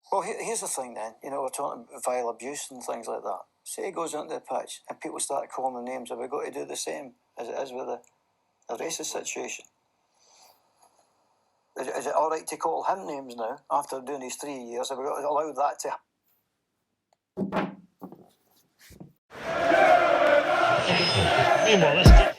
Well, here's the thing then. We're talking about vile abuse and things like that. Say he goes onto the pitch and people start calling the names. Have we got to do the same as it is with the racist situation? Is it all right to call him names now after doing his 3 years? Have we got to allow that to happen? Meanwhile,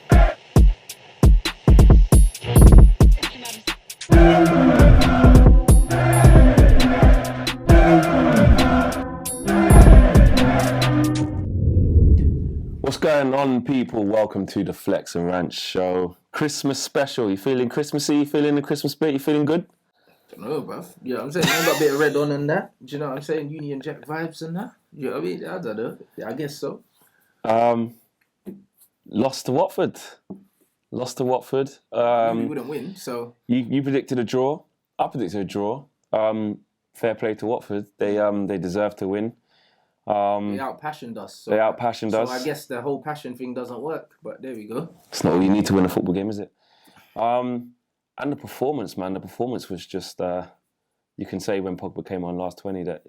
What's going on, people? Welcome to the Flex and Rant show. Christmas special. You feeling Christmassy? You feeling the Christmas spirit? You feeling good? I don't know, bruv. You know what I'm saying? I got a bit of red on and that. Do you know what I'm saying? Union Jack vibes and that. You know what I mean? I don't know. I guess so. Lost to Watford. We wouldn't win, so... You predicted a draw. I predicted a draw. Fair play to Watford. They deserve to win. They outpassioned us. So, So I guess the whole passion thing doesn't work, but there we go. It's not all you need to win a football game, is it? And the performance, man. The performance was just... you can say when Pogba came on last 20 that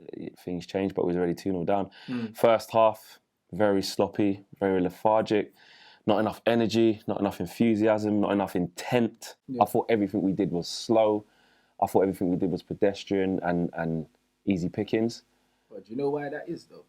things changed, but we was already 2-0 down. First half, very sloppy, very lethargic. Not enough energy, not enough enthusiasm, not enough intent. Yeah. I thought everything we did was slow. I thought everything we did was pedestrian and easy pickings. But do you know why that is, though?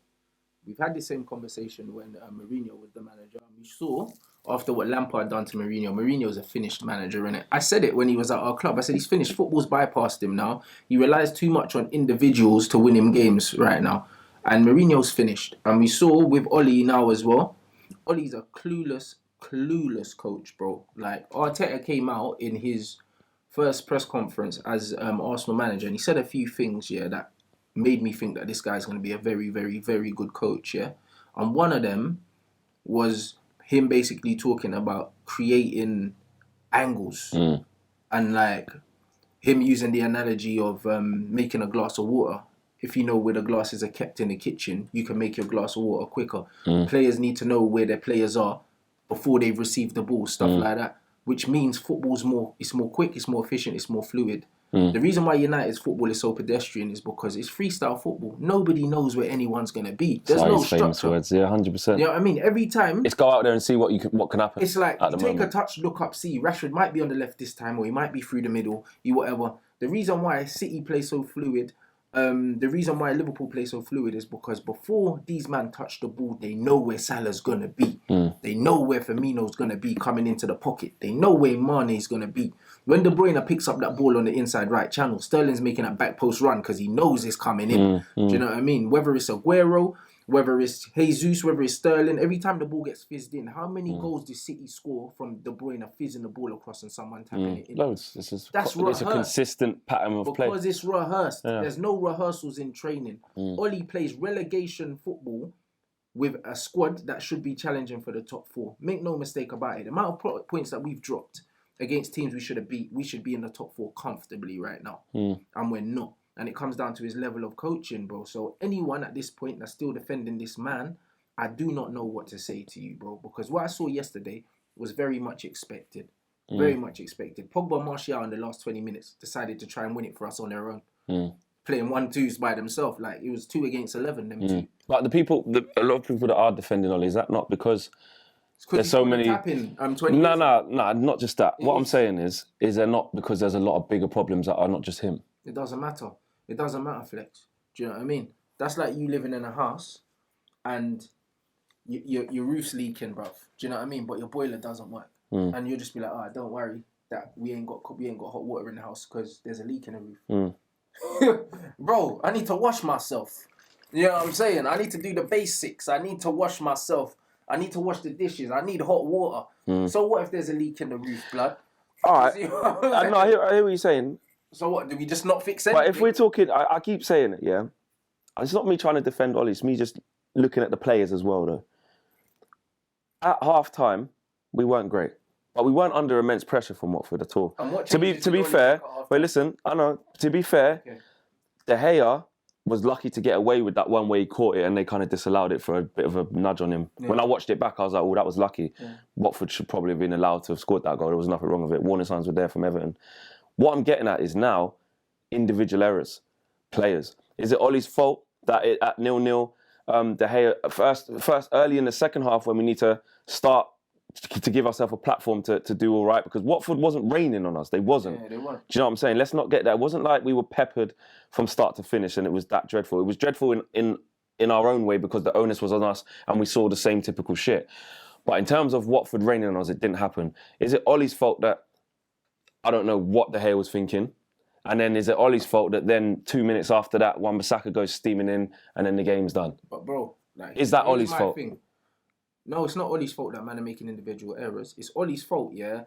We've had the same conversation when Mourinho was the manager. And we saw, after what Lampard done to Mourinho, Mourinho's a finished manager, innit? I said it when he was at our club. I said he's finished. Football's bypassed him now. He relies too much on individuals to win him games right now. And Mourinho's finished. And we saw with Oli now as well. Oli's a clueless coach, bro. Like, Arteta came out in his first press conference as Arsenal manager, and he said a few things, that made me think that this guy's going to be a very, very, very good coach, And one of them was him basically talking about creating angles and, like, him using the analogy of making a glass of water. If you know where the glasses are kept in the kitchen, you can make your glass of water quicker. Players need to know where their players are before they've received the ball, stuff like that. Which means football's more quick, it's more efficient, it's more fluid. The reason why United's football is so pedestrian is because it's freestyle football. Nobody knows where anyone's going to be. There's no structure. Words. Yeah, 100%. You know what I mean? Every time... It's go out there and see what can happen. It's like, you take a touch, look up, see. Rashford might be on the left this time, or he might be through the middle, whatever. The reason why City play so fluid... the reason why Liverpool play so fluid is because before these men touch the ball, they know where Salah's going to be. They know where Firmino's going to be coming into the pocket. They know where Mane's going to be. When De Bruyne picks up that ball on the inside right channel, Sterling's making a back post run because he knows it's coming in. Do you know what I mean? Whether it's Aguero, whether it's Jesus, whether it's Sterling, every time the ball gets fizzed in, how many goals does City score from De Bruyne fizzing the ball across and someone tapping it in? Loads. It's a consistent pattern of play. Because it's rehearsed. Yeah. There's no rehearsals in training. Oli plays relegation football with a squad that should be challenging for the top 4. Make no mistake about it. The amount of points that we've dropped against teams we should have beat, we should be in the top 4 comfortably right now. And we're not. And it comes down to his level of coaching, bro. So anyone at this point that's still defending this man, I do not know what to say to you, bro. Because what I saw yesterday was very much expected. Very much expected. Pogba and Martial in the last 20 minutes decided to try and win it for us on their own. Playing 1-2s by themselves. Like, it was 2 against 11, them two. But a lot of people that are defending Oli, is that not because there's so many... No, not just that. What I'm saying is there not because there's a lot of bigger problems that are not just him? It doesn't matter. It doesn't matter, Flex. Do you know what I mean? That's like you living in a house and your roof's leaking, bruv. Do you know what I mean? But your boiler doesn't work. And you'll just be like, don't worry that we ain't got hot water in the house because there's a leak in the roof. Bro, I need to wash myself. You know what I'm saying? I need to do the basics. I need to wash myself. I need to wash the dishes. I need hot water. So what if there's a leak in the roof, blood? All right. I hear what you're saying. So what, do we just not fix anything? But if we're talking, I keep saying it, yeah? It's not me trying to defend Oli, it's me just looking at the players as well, though. At half-time, we weren't great. But we weren't under immense pressure from Watford at all. To be fair, wait, listen, I know, to be fair, De Gea was lucky to get away with that one where he caught it and they kind of disallowed it for a bit of a nudge on him. When I watched it back, I was like, that was lucky. Watford should probably have been allowed to have scored that goal. There was nothing wrong with it. Warning signs were there from Everton. What I'm getting at is now individual errors, players. Is it Ollie's fault that at 0-0, De Gea first early in the second half when we need to start to give ourselves a platform to do all right, because Watford wasn't raining on us. They wasn't. Yeah, they weren't. Do you know what I'm saying? Let's not get that. It wasn't like we were peppered from start to finish and it was that dreadful. It was dreadful in our own way because the onus was on us and we saw the same typical shit. But in terms of Watford raining on us, it didn't happen. Is it Ollie's fault that I don't know what De Gea was thinking? And then is it Ollie's fault that then 2 minutes after that, Wan-Bissaka goes steaming in and then the game's done? But bro, like, is that here's Ollie's my fault? thing. No, it's not Ollie's fault that man are making individual errors. It's Ollie's fault, yeah,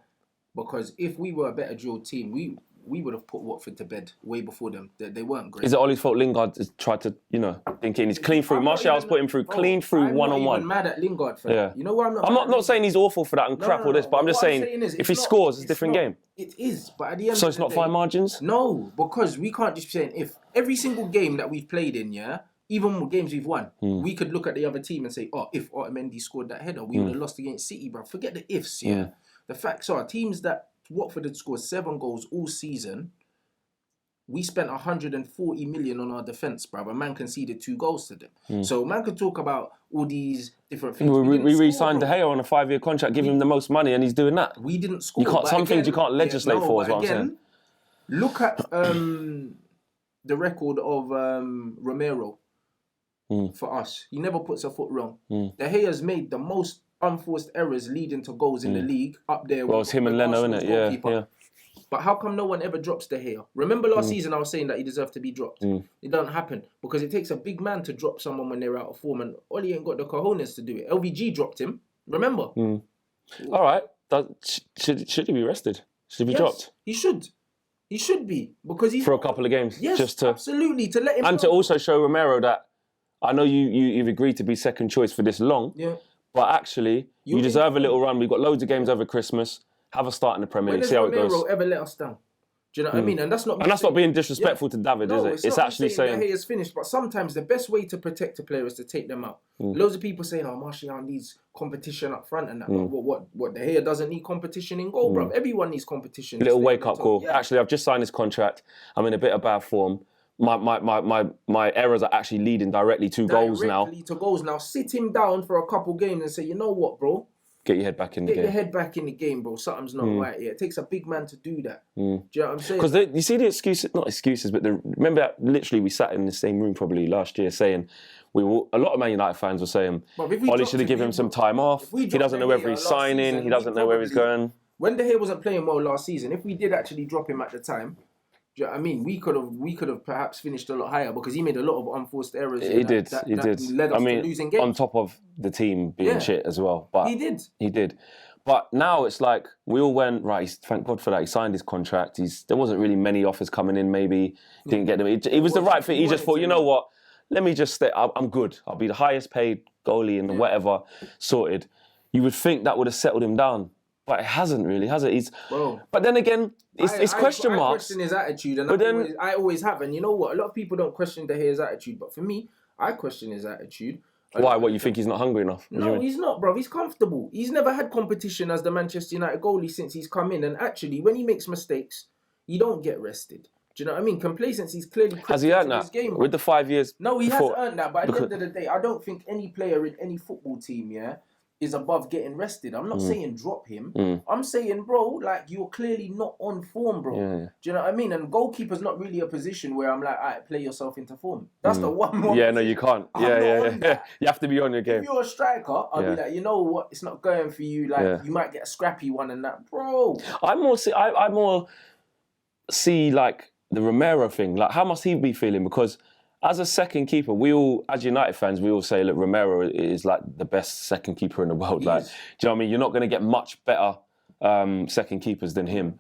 because if we were a better drilled team, we would have put Watford to bed way before them. They weren't great. Is it Ollie's fault Lingard has tried to, thinking he's clean through? Martial's put him through clean through one-on-one. I'm not even mad at Lingard for that. You know what I'm not saying he's awful for that and crap all this, but I'm just saying if he scores, it's a different game. It is, but at the end So of it's the not day, fine margins? No, because we can't just be saying if every single game that we've played in, yeah, even games we've won, we could look at the other team and say, oh, if Otamendi scored that header, we would have lost against City, bro. Forget the ifs, yeah. The facts are, teams that Watford had scored 7 goals all season, we spent 140 million on our defence, bruv. A man conceded 2 goals to them. So man could talk about all these different things. We re-signed De Gea on a 5-year contract, give him the most money, and he's doing that. We didn't score. Some things you can't legislate for, is what I'm saying. Look at the record of Romero for us. He never puts a foot wrong. De Gea's made the most unforced errors leading to goals in the league, up there. Well, it's him and Leno, innit? Yeah. But how come no one ever drops De Gea? Remember last season I was saying that he deserved to be dropped. It doesn't happen because it takes a big man to drop someone when they're out of form, and Ollie ain't got the cojones to do it. LVG dropped him. Remember? All right. Should he be rested? Should he be dropped? He should. He should be because he's for a couple of games. Yes, absolutely, to let him and to also show Romero that I know you've agreed to be second choice for this long. Yeah. But actually, you deserve a little run. We've got loads of games over Christmas. Have a start in the Premier League. See how it goes. Romero ever let us down? Do you know what I mean? And that's not being disrespectful to David, is it? It's actually saying he is finished. But sometimes the best way to protect a player is to take them out. Loads of people saying, "Oh, Martial needs competition up front and that." But what De Gea doesn't need competition in goal, bro. Everyone needs competition. Little wake up call. Yeah. Actually, I've just signed this contract. I'm in a bit of bad form. My errors are actually leading directly to goals now. Sit him down for a couple games and say, you know what, bro? Get your head back in the game. Get your head back in the game, bro. Something's not right here. It takes a big man to do that. Do you know what I'm saying? Because you see the excuses, not excuses, but remember that literally we sat in the same room probably last year saying, a lot of Man United fans were saying, Ollie should have given him some time off. He doesn't know whether he's signing. He doesn't know where he's going. When De Gea wasn't playing well last season, if we did actually drop him at the time, do you know what I mean? We could have perhaps finished a lot higher because he made a lot of unforced errors. He did. That led us to losing games. On top of the team being shit as well. But he did. But now it's like we all went, right, thank God for that. He signed his contract. There wasn't really many offers coming in, maybe. Didn't get them. It was the right fit. He just thought, you know what? Let me just stay. I'm good. I'll be the highest paid goalie and whatever sorted. You would think that would have settled him down. But it hasn't really, has it? But then again, it's question marks. I question his attitude, and I always have. And you know what? A lot of people don't question De Gea's attitude, but for me, I question his attitude. Why? What, you think he's not hungry enough? No, he's not, bro. He's comfortable. He's never had competition as the Manchester United goalie since he's come in. And actually, when he makes mistakes, you don't get rested. Do you know what I mean? Complacency's clearly has he earned that game, with the 5 years? No, he hasn't earned that. But at the end of the day, I don't think any player in any football team, is above getting rested. I'm not saying drop him. I'm saying, bro, like, you're clearly not on form, bro. Do you know what I mean? And goalkeeper's not really a position where I'm like, all right, play yourself into form. That's the one more. Yeah, no, you can't. Yeah. You have to be on your game. If you're a striker, I'll be like, you know what? It's not going for you. Like, you might get a scrappy one and that, bro. I more see like the Romero thing. Like, how must he be feeling? Because as a second keeper, as United fans, we all say, look, Romero is like the best second keeper in the world. Like, do you know what I mean? You're not going to get much better second keepers than him.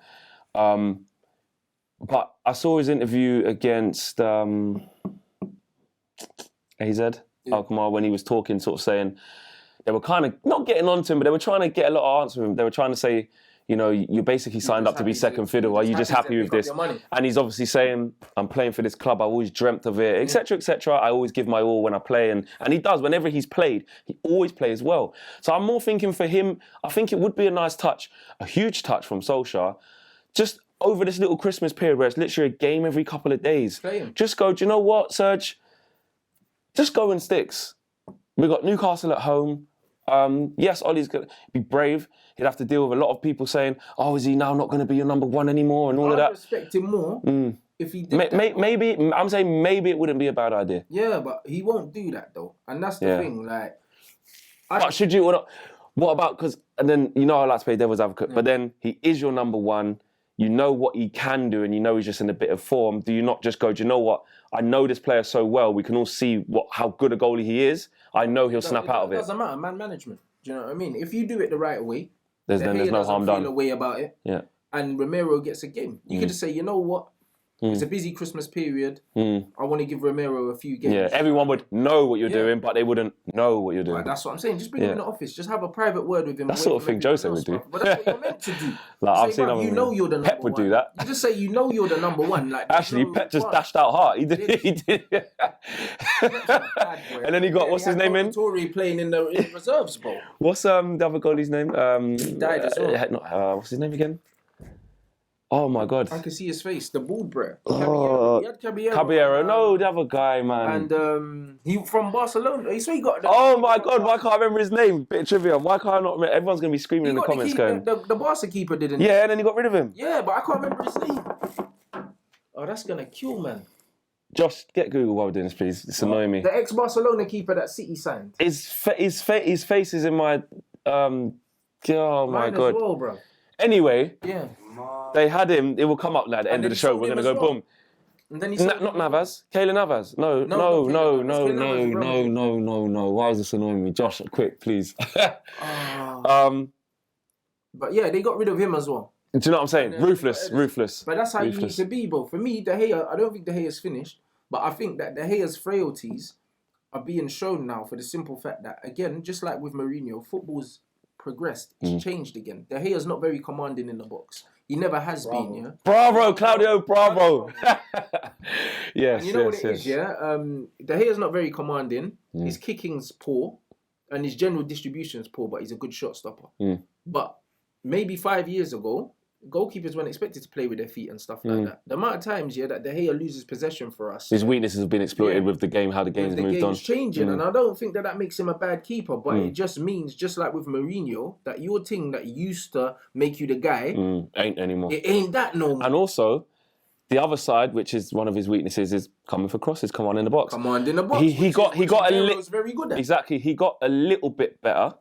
But I saw his interview against AZ, Alkmaar, when he was talking, sort of saying, they were kind of not getting on to him, but they were trying to get a lot of answers from him. They were trying to say, you know, you basically signed up to be second fiddle. Are you just happy with this? And he's obviously saying, I'm playing for this club. I always dreamt of it, etc., etc. I always give my all when I play. And he does. Whenever he's played, he always plays well. So I'm more thinking for him, I think it would be a nice touch, a huge touch from Solskjaer. Just over this little Christmas period where it's literally a game every couple of days. Play him. Just go, do you know what, Serge? Just go in sticks. We got Newcastle at home. Yes, Ollie's going to be brave. He'd have to deal with a lot of people saying, oh, is he now not going to be your number one anymore and all of that. I respect him more if he did maybe, I'm saying maybe it wouldn't be a bad idea. Yeah, but he won't do that though. And that's the thing, like... But should you or not? What about, because, and then, you know I like to play devil's advocate, but then he is your number one, you know what he can do, and you know he's just in a bit of form. Do you not just go, do you know what? I know this player so well, we can all see how good a goalie he is. I know he'll snap out of it. It doesn't matter, man management. Do you know what I mean? If you do it the right way, there's no harm done. Feel a way about it. Yeah. And Romero gets a game. You could just say, you know what? It's a busy Christmas period. I want to give Romero a few games. Yeah, everyone would know what you're doing, but they wouldn't know what you're doing. Right, that's what I'm saying. Just bring him in the office. Just have a private word with him. That sort of thing Jose would do. But that's what you're meant to do. Like, I've seen you know you're the number Pep would one. do that. You just say you know you're the number one. Like actually, Pep just dashed out hard. He did. He did. And then he got what's his name in? Tory playing in the reserves, bro. What's the other goalie's name? He died as well. What's his name again? Oh my God! I can see his face. The bald bro. Caballero. No, the other guy, man. And he from Barcelona. So he got. Oh my God! Why can't I remember his name? Bit of trivia. Why can't I not remember? Everyone's gonna be screaming in the comments, going. The Barca keeper didn't. Yeah, and then he got rid of him. Yeah, but I can't remember his name. Oh, that's gonna kill, man. Josh, get Google while we're doing this, please. It's annoying me. The ex-Barcelona keeper that City signed. His face is in my. Oh my Mine God! As well, bro. Anyway. Yeah. They had him. It will come up like at the end of the show. We're gonna go boom. And then he not Navas. Kayla Navas. No. Why is this annoying me? Josh, quick, please. But yeah, they got rid of him as well. Do you know what I'm saying? Ruthless. But that's how you need to be, bro. For me, De Gea, I don't think De Gea's finished, but I think that De Gea's frailties are being shown now for the simple fact that, again, just like with Mourinho, football's progressed. It's changed again. De Gea's not very commanding in the box. He never has been, yeah? Bravo, Claudio, bravo. Yes, and you know what it is, yeah? De Gea's not very commanding. His kicking's poor, and his general distribution's poor, but he's a good shot stopper. But maybe 5 years ago, goalkeepers weren't expected to play with their feet and stuff like that. The amount of times, yeah, that De Gea loses possession for us. His weaknesses have been exploited with the game, how the game's moved on. The game's changing, and I don't think that makes him a bad keeper, but it just means, just like with Mourinho, that your thing that used to make you the guy ain't anymore. It ain't that no more. And also, the other side, which is one of his weaknesses, is coming for crosses, command in the box. Command in the box. He got a little. Very good at. Exactly, he got a little bit better.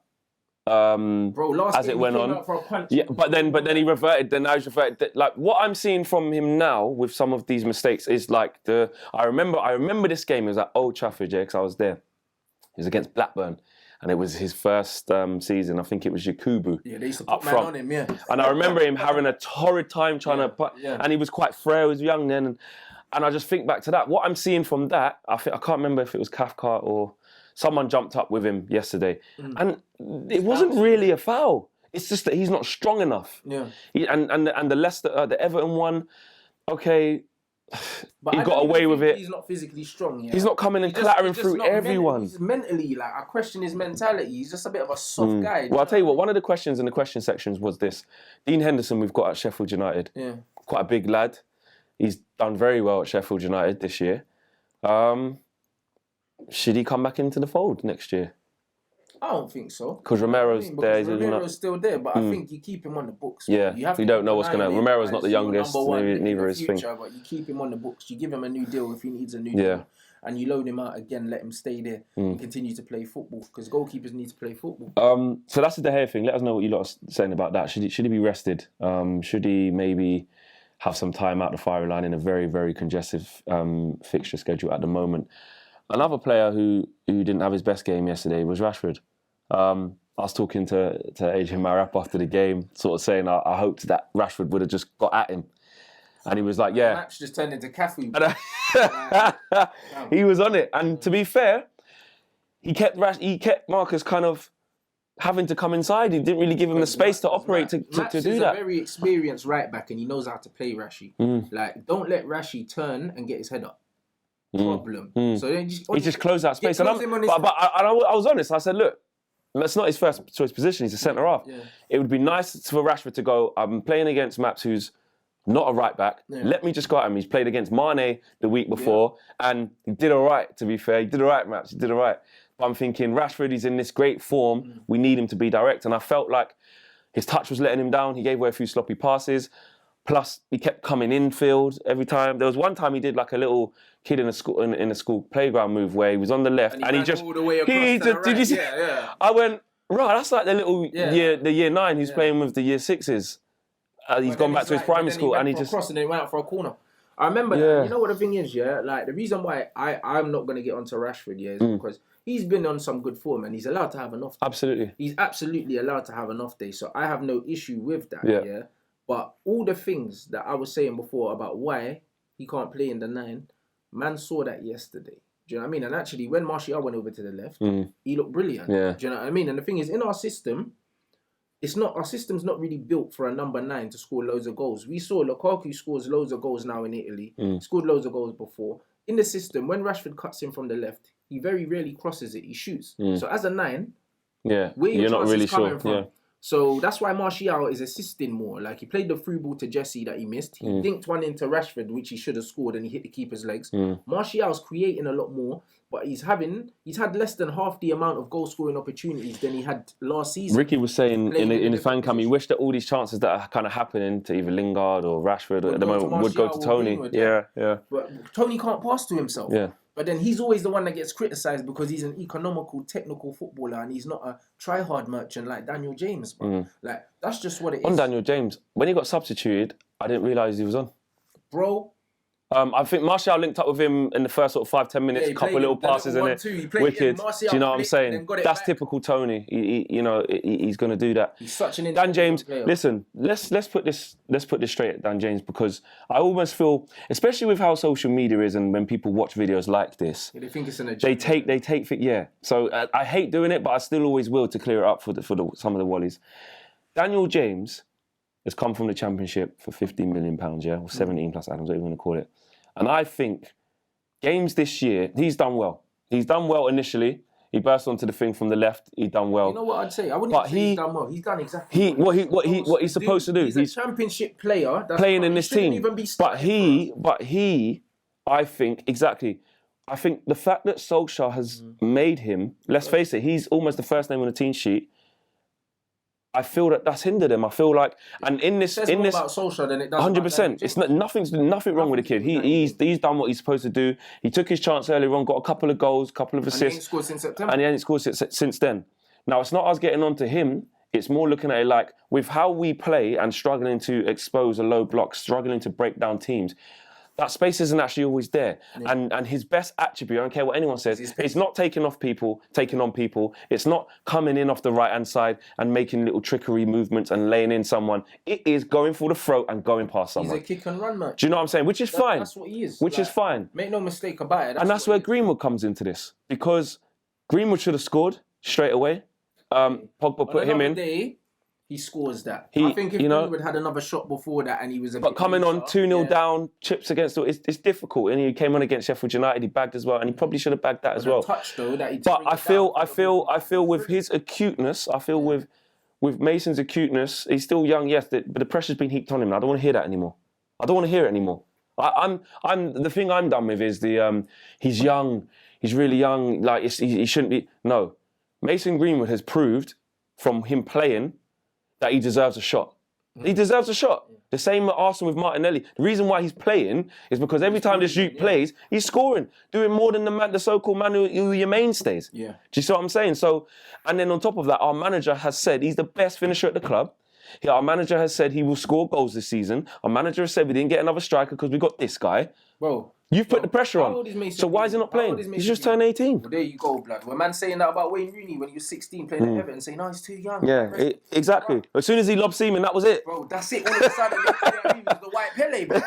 Bro, last as it went on, for a punch. Yeah, but then he reverted. Then now he's reverted. Like what I'm seeing from him now with some of these mistakes is like I remember this game. It was at Old Trafford, yeah, because I was there. It was against Blackburn, and it was his first season. I think it was Yakubu. Yeah, they used to put man on him. Yeah, and I remember him having a torrid time trying to put. Yeah. And he was quite frail. He was young then, and I just think back to that. What I'm seeing from that, I can't remember if it was Cathcart or. Someone jumped up with him yesterday, and it wasn't really a foul. It's just that he's not strong enough. Yeah. And the Leicester, the Everton one, okay, but he got away with it. He's not physically strong. Yeah. He's not coming and clattering through everyone. He's mentally, like, I question his mentality. He's just a bit of a soft guy. Well, I'll tell you what. One of the questions in the question sections was this: Dean Henderson, we've got at Sheffield United. Yeah. Quite a big lad. He's done very well at Sheffield United this year. Should he come back into the fold next year? I don't think so. Because Romero's there. Romero's still there, but I think you keep him on the books. Yeah, you don't know what's going to... Romero's not the youngest, neither is Fink. But you keep him on the books. You give him a new deal if he needs a new deal. And you loan him out again, let him stay there and continue to play football. Because goalkeepers need to play football. So that's the De Gea thing. Let us know what you lot are saying about that. Should he be rested? Should he maybe have some time out the firing line in a very, very congested fixture schedule at the moment? Another player who didn't have his best game yesterday was Rashford. I was talking to Adrian Marap after the game, sort of saying I hoped that Rashford would have just got at him. And he was like, yeah. The match just turned into Cafu. He was on it. And to be fair, he kept Marcus kind of having to come inside. He didn't really give him the space to operate to do that. He's a very experienced right back and he knows how to play Rashi. Like, don't let Rashi turn and get his head up. Problem. So then he just closed that space. But I was honest. I said, look, that's not his first choice position. He's a centre half. Yeah. It would be nice for Rashford to go, I'm playing against Maps, who's not a right back. Yeah. Let me just go at him. He's played against Mane the week before, and he did all right, to be fair. He did all right, Maps. He did all right. But I'm thinking, Rashford, he's in this great form. We need him to be direct. And I felt like his touch was letting him down. He gave away a few sloppy passes. Plus, he kept coming infield every time. There was one time he did like a little kid in a school playground move where he was on the left and he just... all the way across did you see? Yeah. I went, right, that's like the little year 9 who's playing with the year 6s. He's gone back to his primary school and he just... Cross and then went out for a corner. I remember that. You know what the thing is, like the reason why I'm not going to get onto Rashford, is because he's been on some good form and he's allowed to have an off day. Absolutely. He's absolutely allowed to have an off day. So I have no issue with that, But all the things that I was saying before about why he can't play in the 9, man saw that yesterday. Do you know what I mean? And actually, when Martial went over to the left, he looked brilliant. Yeah. Do you know what I mean? And the thing is, in our system, our system's not really built for a number 9 to score loads of goals. We saw Lukaku scores loads of goals now in Italy. Scored loads of goals before. In the system, when Rashford cuts in from the left, he very rarely crosses it. He shoots. So as a 9, where you're not really sure. From? So that's why Martial is assisting more. Like, he played the through ball to Jesse that he missed. He dinked one into Rashford, which he should have scored, and he hit the keeper's legs. Martial's creating a lot more, but he's had less than half the amount of goal scoring opportunities than he had last season. Ricky was saying in his fan cam, he wished that all these chances that are kind of happening to either Lingard or Rashford at the moment would go to Tony. But Tony can't pass to himself. But then he's always the one that gets criticised because he's an economical, technical footballer and he's not a try-hard merchant like Daniel James. Like, that's just what it is. On Daniel James, when he got substituted, I didn't realise he was on. Bro. I think Martial linked up with him in the first sort of 5-10 minutes, a couple of little passes in it. Wicked. Do you know what I'm saying? That's typical Tony. He's going to do that. He's such an Dan James, player. listen, let's put this straight at Dan James, because I almost feel, especially with how social media is and when people watch videos like this, they think it's an agenda. They take. So I hate doing it, but I still always will to clear it up for some of the Wallies. Daniel James has come from the Championship for £15 million, or 17 plus Adams, whatever you want to call it. And I think games this year, he's done well. He's done well initially. He burst onto the thing from the left. He done well. You know what I'd say? I wouldn't say he's done well. He's done exactly what he's supposed to do. He's a Championship player that's playing in this team. Even be but he, I think I think the fact that Solskjaer has made him, let's face it, he's almost the first name on the team sheet. I feel that's hindered him. I feel like, and in this about Solskjaer than it does 100%. It's nothing wrong with the kid. He's done what he's supposed to do. He took his chance earlier on, got a couple of goals, couple of assists, and he ain't scored since September. And he ain't scored since then. Now it's not us getting on to him. It's more looking at it like with how we play and struggling to expose a low block, struggling to break down teams. That space isn't actually always there. And his best attribute, I don't care what anyone says, it's not taking on people. It's not coming in off the right-hand side and making little trickery movements and laying in someone. It is going for the throat and going past someone. He's a kick and run man. Do you know what I'm saying? Which is fine. That's what he is. Which is fine. Make no mistake about it. And that's where Greenwood comes into this. Because Greenwood should have scored straight away. Pogba put him in. Day, he scores that. I think if Greenwood had another shot before that and he was But coming on 2-0 down, chips against it's difficult. And he came on against Sheffield United, he bagged as well, and he probably should have bagged that as well. Touch though, that he but I feel with his acuteness, with Mason's acuteness, he's still young, yes, but the pressure's been heaped on him. I don't want to hear that anymore. I don't want to hear it anymore. The thing I'm done with is he's young, he's really young, like he shouldn't be. No, Mason Greenwood has proved from him playing that he deserves a shot. He deserves a shot. The same at Arsenal with Martinelli. The reason why he's playing is because every time this Duke plays, he's scoring, doing more than the so-called man who your mainstays. Yeah. Do you see what I'm saying? So, and then on top of that, our manager has said he's the best finisher at the club. Our manager has said he will score goals this season. Our manager has said we didn't get another striker because we got this guy. Bro. You've put the pressure on. So why is he not playing? He's just turned 18. Well, there you go, blood. When man saying that about Wayne Rooney when he was 16 playing at Everton, saying, no, he's too young. Yeah, exactly. Bro. As soon as he lobbed Seaman, that was it. Bro, that's it. All of a sudden, he was the white Pele, bro. Do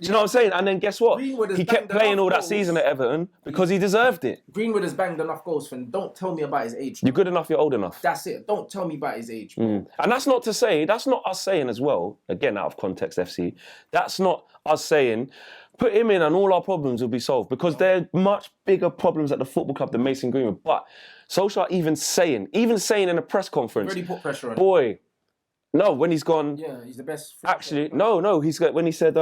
you know what I'm saying? And then guess what? He kept playing all that season at Everton because he deserved it. Greenwood has banged enough goals for him. Don't tell me about his age. You're good enough, you're old enough. That's it. Don't tell me about his age. And that's not to say, that's not us saying as well, again, out of context, FC, that's not us saying, put him in and all our problems will be solved, because there are much bigger problems at the football club than Mason Greenwood. But Solskjaer even saying in a press conference, Already put pressure on him. Boy, No, when he's gone. Yeah, he's the best. Actually, no. He's got when he said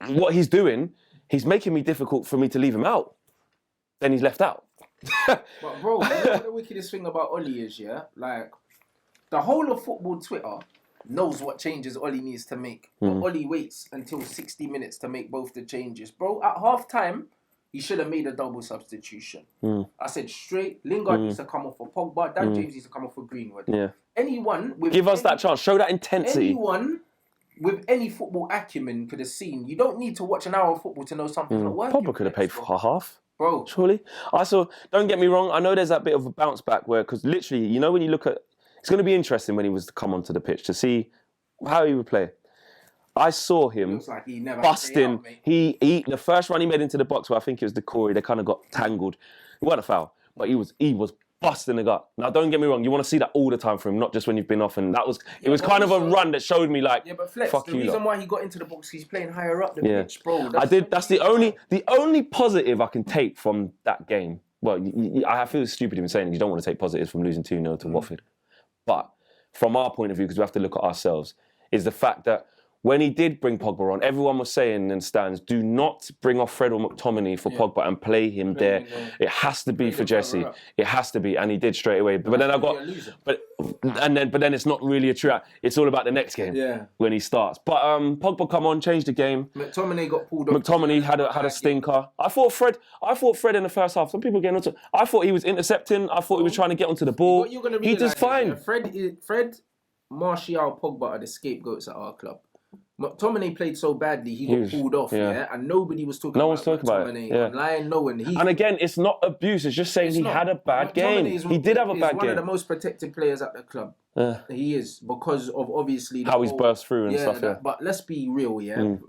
what he's doing, he's making me difficult for me to leave him out. Then he's left out. But bro, you know what the wickedest thing about Ollie is, yeah? Like, the whole of football Twitter knows what changes Ollie needs to make. But Ollie waits until 60 minutes to make both the changes. Bro, at half time, he should have made a double substitution. I said straight, Lingard needs to come off for Pogba, Dan James needs to come off for Greenwood. Yeah. Anyone with Give us that chance. Show that intensity. Anyone with any football acumen could have seen. You don't need to watch an hour of football to know something's not working. Pogba could have paid for half. Bro. Surely. Don't get me wrong, I know there's that bit of a bounce back where, because literally, you know, when you look at, it's going to be interesting when he was to come onto the pitch to see how he would play. I saw him Looks like he never busting. Out, he The first run he made into the box, where I think it was the Corey, they kind of got tangled. It wasn't a foul, but he was busting the gut. Now, don't get me wrong, you want to see that all the time from him, not just when you've been off. And it was kind of a run that showed me like, yeah, but Flex, fuck the you reason lot. why he got into the box, he's playing higher up the pitch, bro. That's the only positive I can take from that game. Well, I feel stupid even saying it. You don't want to take positives from losing 2-0 to Watford. But from our point of view, because we have to look at ourselves, is the fact that when he did bring Pogba on, everyone was saying in stands, do not bring off Fred or McTominay for Pogba and play him there. It has to be for Jesse. It has to be, and he did straight away. But then but then it's not really a true. It's all about the next game when he starts. But Pogba come on, changed the game. McTominay got pulled off. McTominay had a stinker. I thought Fred in the first half. Some people getting onto. I thought he was intercepting. I thought he was trying to get onto the ball. He just fine. Fred, Martial, Pogba are the scapegoats at our club. McTominay played so badly, he got pulled off, and nobody was talking about McTominay online, no one. And again, it's not abuse, it's just saying had a bad game. He did have a bad game. He's one of the most protected players at the club. He is, because of obviously... How he's burst through and stuff, But let's be real,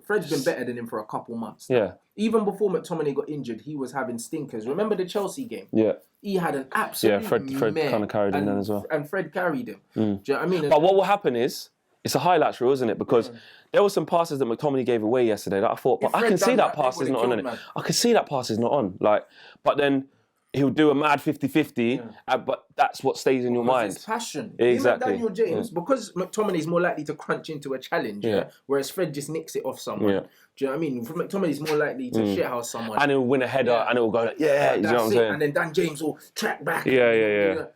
Fred's been better than him for a couple months. Even before McTominay got injured, he was having stinkers. Remember the Chelsea game? He had an absolute Fred kind of carried him then as well. And Fred carried him. Do you know what I mean? But what will happen is, it's a highlights reel, isn't it? Because there were some passes that McTominay gave away yesterday that I thought, but I can see that pass is not on, innit? I can see that pass is not on. But then he'll do a mad 50-50, but that's what stays in your mind. It's passion. Exactly. Daniel James, because McTominay's more likely to crunch into a challenge, whereas Fred just nicks it off someone. Do you know what I mean? McTominay's more likely to shithouse someone. And he'll win a header and it'll go like, you know what I'm saying? And then Dan James will track back.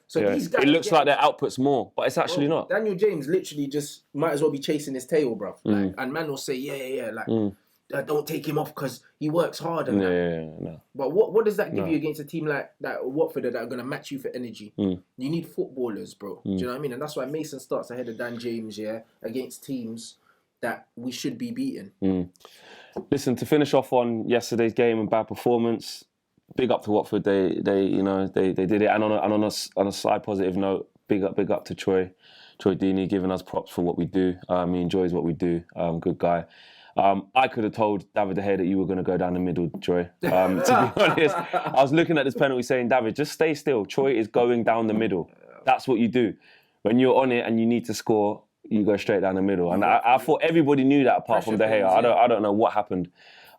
So these guys, it looks like their output's more, but it's actually not. Daniel James literally just might as well be chasing his tail, bruv. And man will say, don't take him off because he works hard and no. But what does that give you against a team like that Watford that are going to match you for energy? You need footballers, bro. Do you know what I mean? And that's why Mason starts ahead of Dan James, against teams that we should be beating. Listen, to finish off on yesterday's game and bad performance, big up to Watford. They did it. And on a side positive note, big up to Troy Deeney, giving us props for what we do. He enjoys what we do. Good guy. I could have told David De Gea that you were going to go down the middle, Troy. To be honest, I was looking at this penalty saying, David, just stay still. Troy is going down the middle. That's what you do. When you're on it and you need to score, you go straight down the middle. And I thought everybody knew that apart from De Gea. I don't know what happened.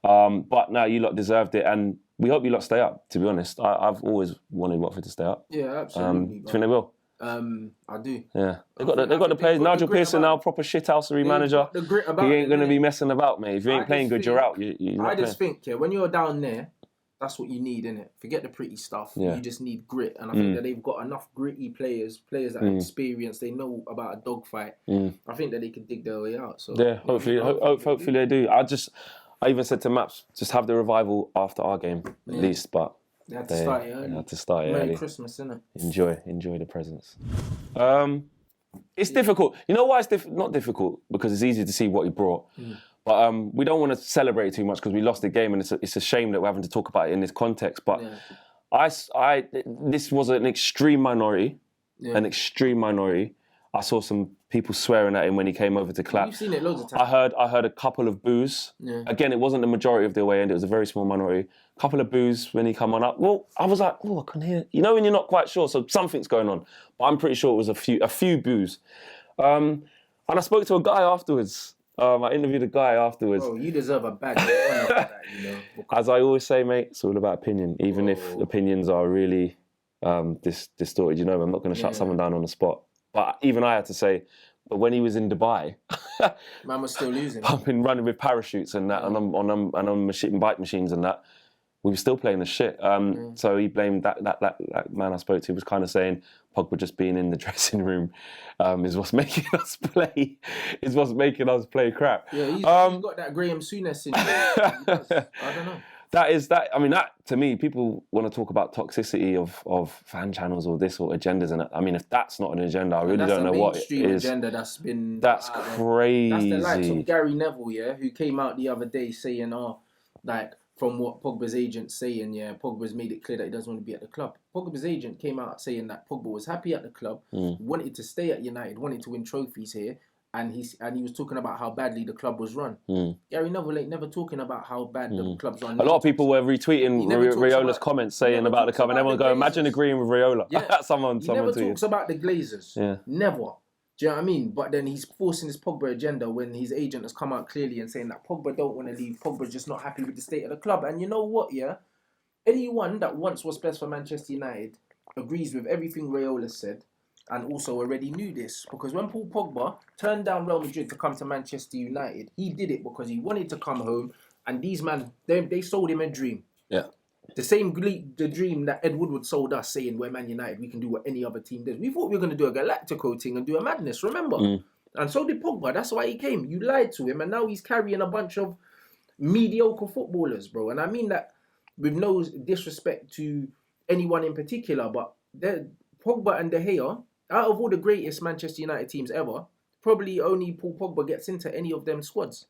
But no, you lot deserved it. And we hope you lot stay up, to be honest. I've always wanted Watford to stay up. Yeah, absolutely. Do you think they will? I do. Yeah, they got the players. Nigel Pearson now, proper shithousery manager. He ain't going to be messing about, mate. If you ain't playing good, you're out. I just think, when you're down there, that's what you need, innit? Forget the pretty stuff. You just need grit, and I think that they've got enough gritty players that are experienced. They know about a dogfight. I think that they can dig their way out. So hopefully they do. I even said to Maps, just have the revival after our game at least, but. They had to start it early. They had to start it early. Merry Christmas, innit? Enjoy the presents. It's difficult. You know why it's not difficult? Because it's easy to see what he brought. But we don't want to celebrate too much because we lost the game, and it's a shame that we're having to talk about it in this context. But this was an extreme minority. An extreme minority. I saw some people swearing at him when he came over to clap. You've seen it loads of times. I heard a couple of boos. Again, it wasn't the majority of the away end. It was a very small minority. A couple of boos when he come on up. Well, I was like, I can hear. You know when you're not quite sure, so something's going on. But I'm pretty sure it was a few boos. And I spoke to a guy afterwards. I interviewed a guy afterwards. Oh, you deserve a badge of honor for that, you know. As I always say, mate, it's all about opinion. Even if opinions are really distorted, I'm not going to shut someone down on the spot. But even I had to say, but when he was in Dubai, Man was still losing. pumping, running with parachutes and that, and on bike machines and that, we were still playing the shit. So he blamed that man I spoke to was kind of saying Pogba just being in the dressing room is what's making us play. Is what's making us play crap. Yeah, he's got that Graham Souness syndrome. I don't know. I mean, that to me, people want to talk about toxicity of fan channels or this or agendas, and I mean, if that's not an agenda, I really don't know what it is. Agenda that's crazy. That's the likes of Gary Neville, yeah, who came out the other day saying, like from what Pogba's agent's saying, yeah, Pogba's made it clear that he doesn't want to be at the club. Pogba's agent came out saying that Pogba was happy at the club, wanted to stay at United, wanted to win trophies here. And he was talking about how badly the club was run. Gary Neville ain't never talking about how bad the club's run. A lot of people were retweeting Riola's comments saying about the club, and everyone go, imagine agreeing with Riola. Yeah. someone never tweeted. talks about the Glazers. Yeah. Never. Do you know what I mean? But then he's forcing his Pogba agenda when his agent has come out clearly and saying that Pogba don't want to leave. Pogba's just not happy with the state of the club. And you know what, yeah? Anyone that wants what's best for Manchester United agrees with everything Raiola said. And also already knew this, because when Paul Pogba turned down Real Madrid to come to Manchester United, he did it because he wanted to come home, and these man, they sold him a dream. Yeah. The same the dream that Ed Woodward sold us, saying we're Man United, we can do what any other team does. We thought we were going to do a Galactico thing and do a madness, remember? And so did Pogba, that's why he came. You lied to him, and now he's carrying a bunch of mediocre footballers, bro. And I mean that with no disrespect to anyone in particular, but Pogba and De Gea, out of all the greatest Manchester United teams ever, probably only Paul Pogba gets into any of them squads.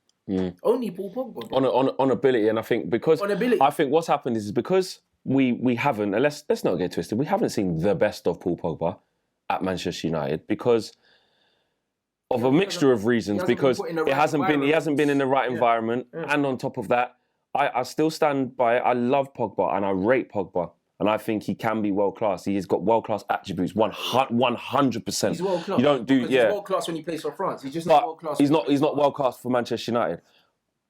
Only Paul Pogba. On ability, and I think because I think what's happened is because we haven't, and let's not get twisted, we haven't seen the best of Paul Pogba at Manchester United because of a mixture of reasons. Because he hasn't been in the right environment, and on top of that, I still stand by it. I love Pogba and I rate Pogba. And I think he can be world class. He has got world class attributes, 100%. He's world class. You don't do, He's world class when he plays for France. He's just not world class. He's not world class for Manchester United.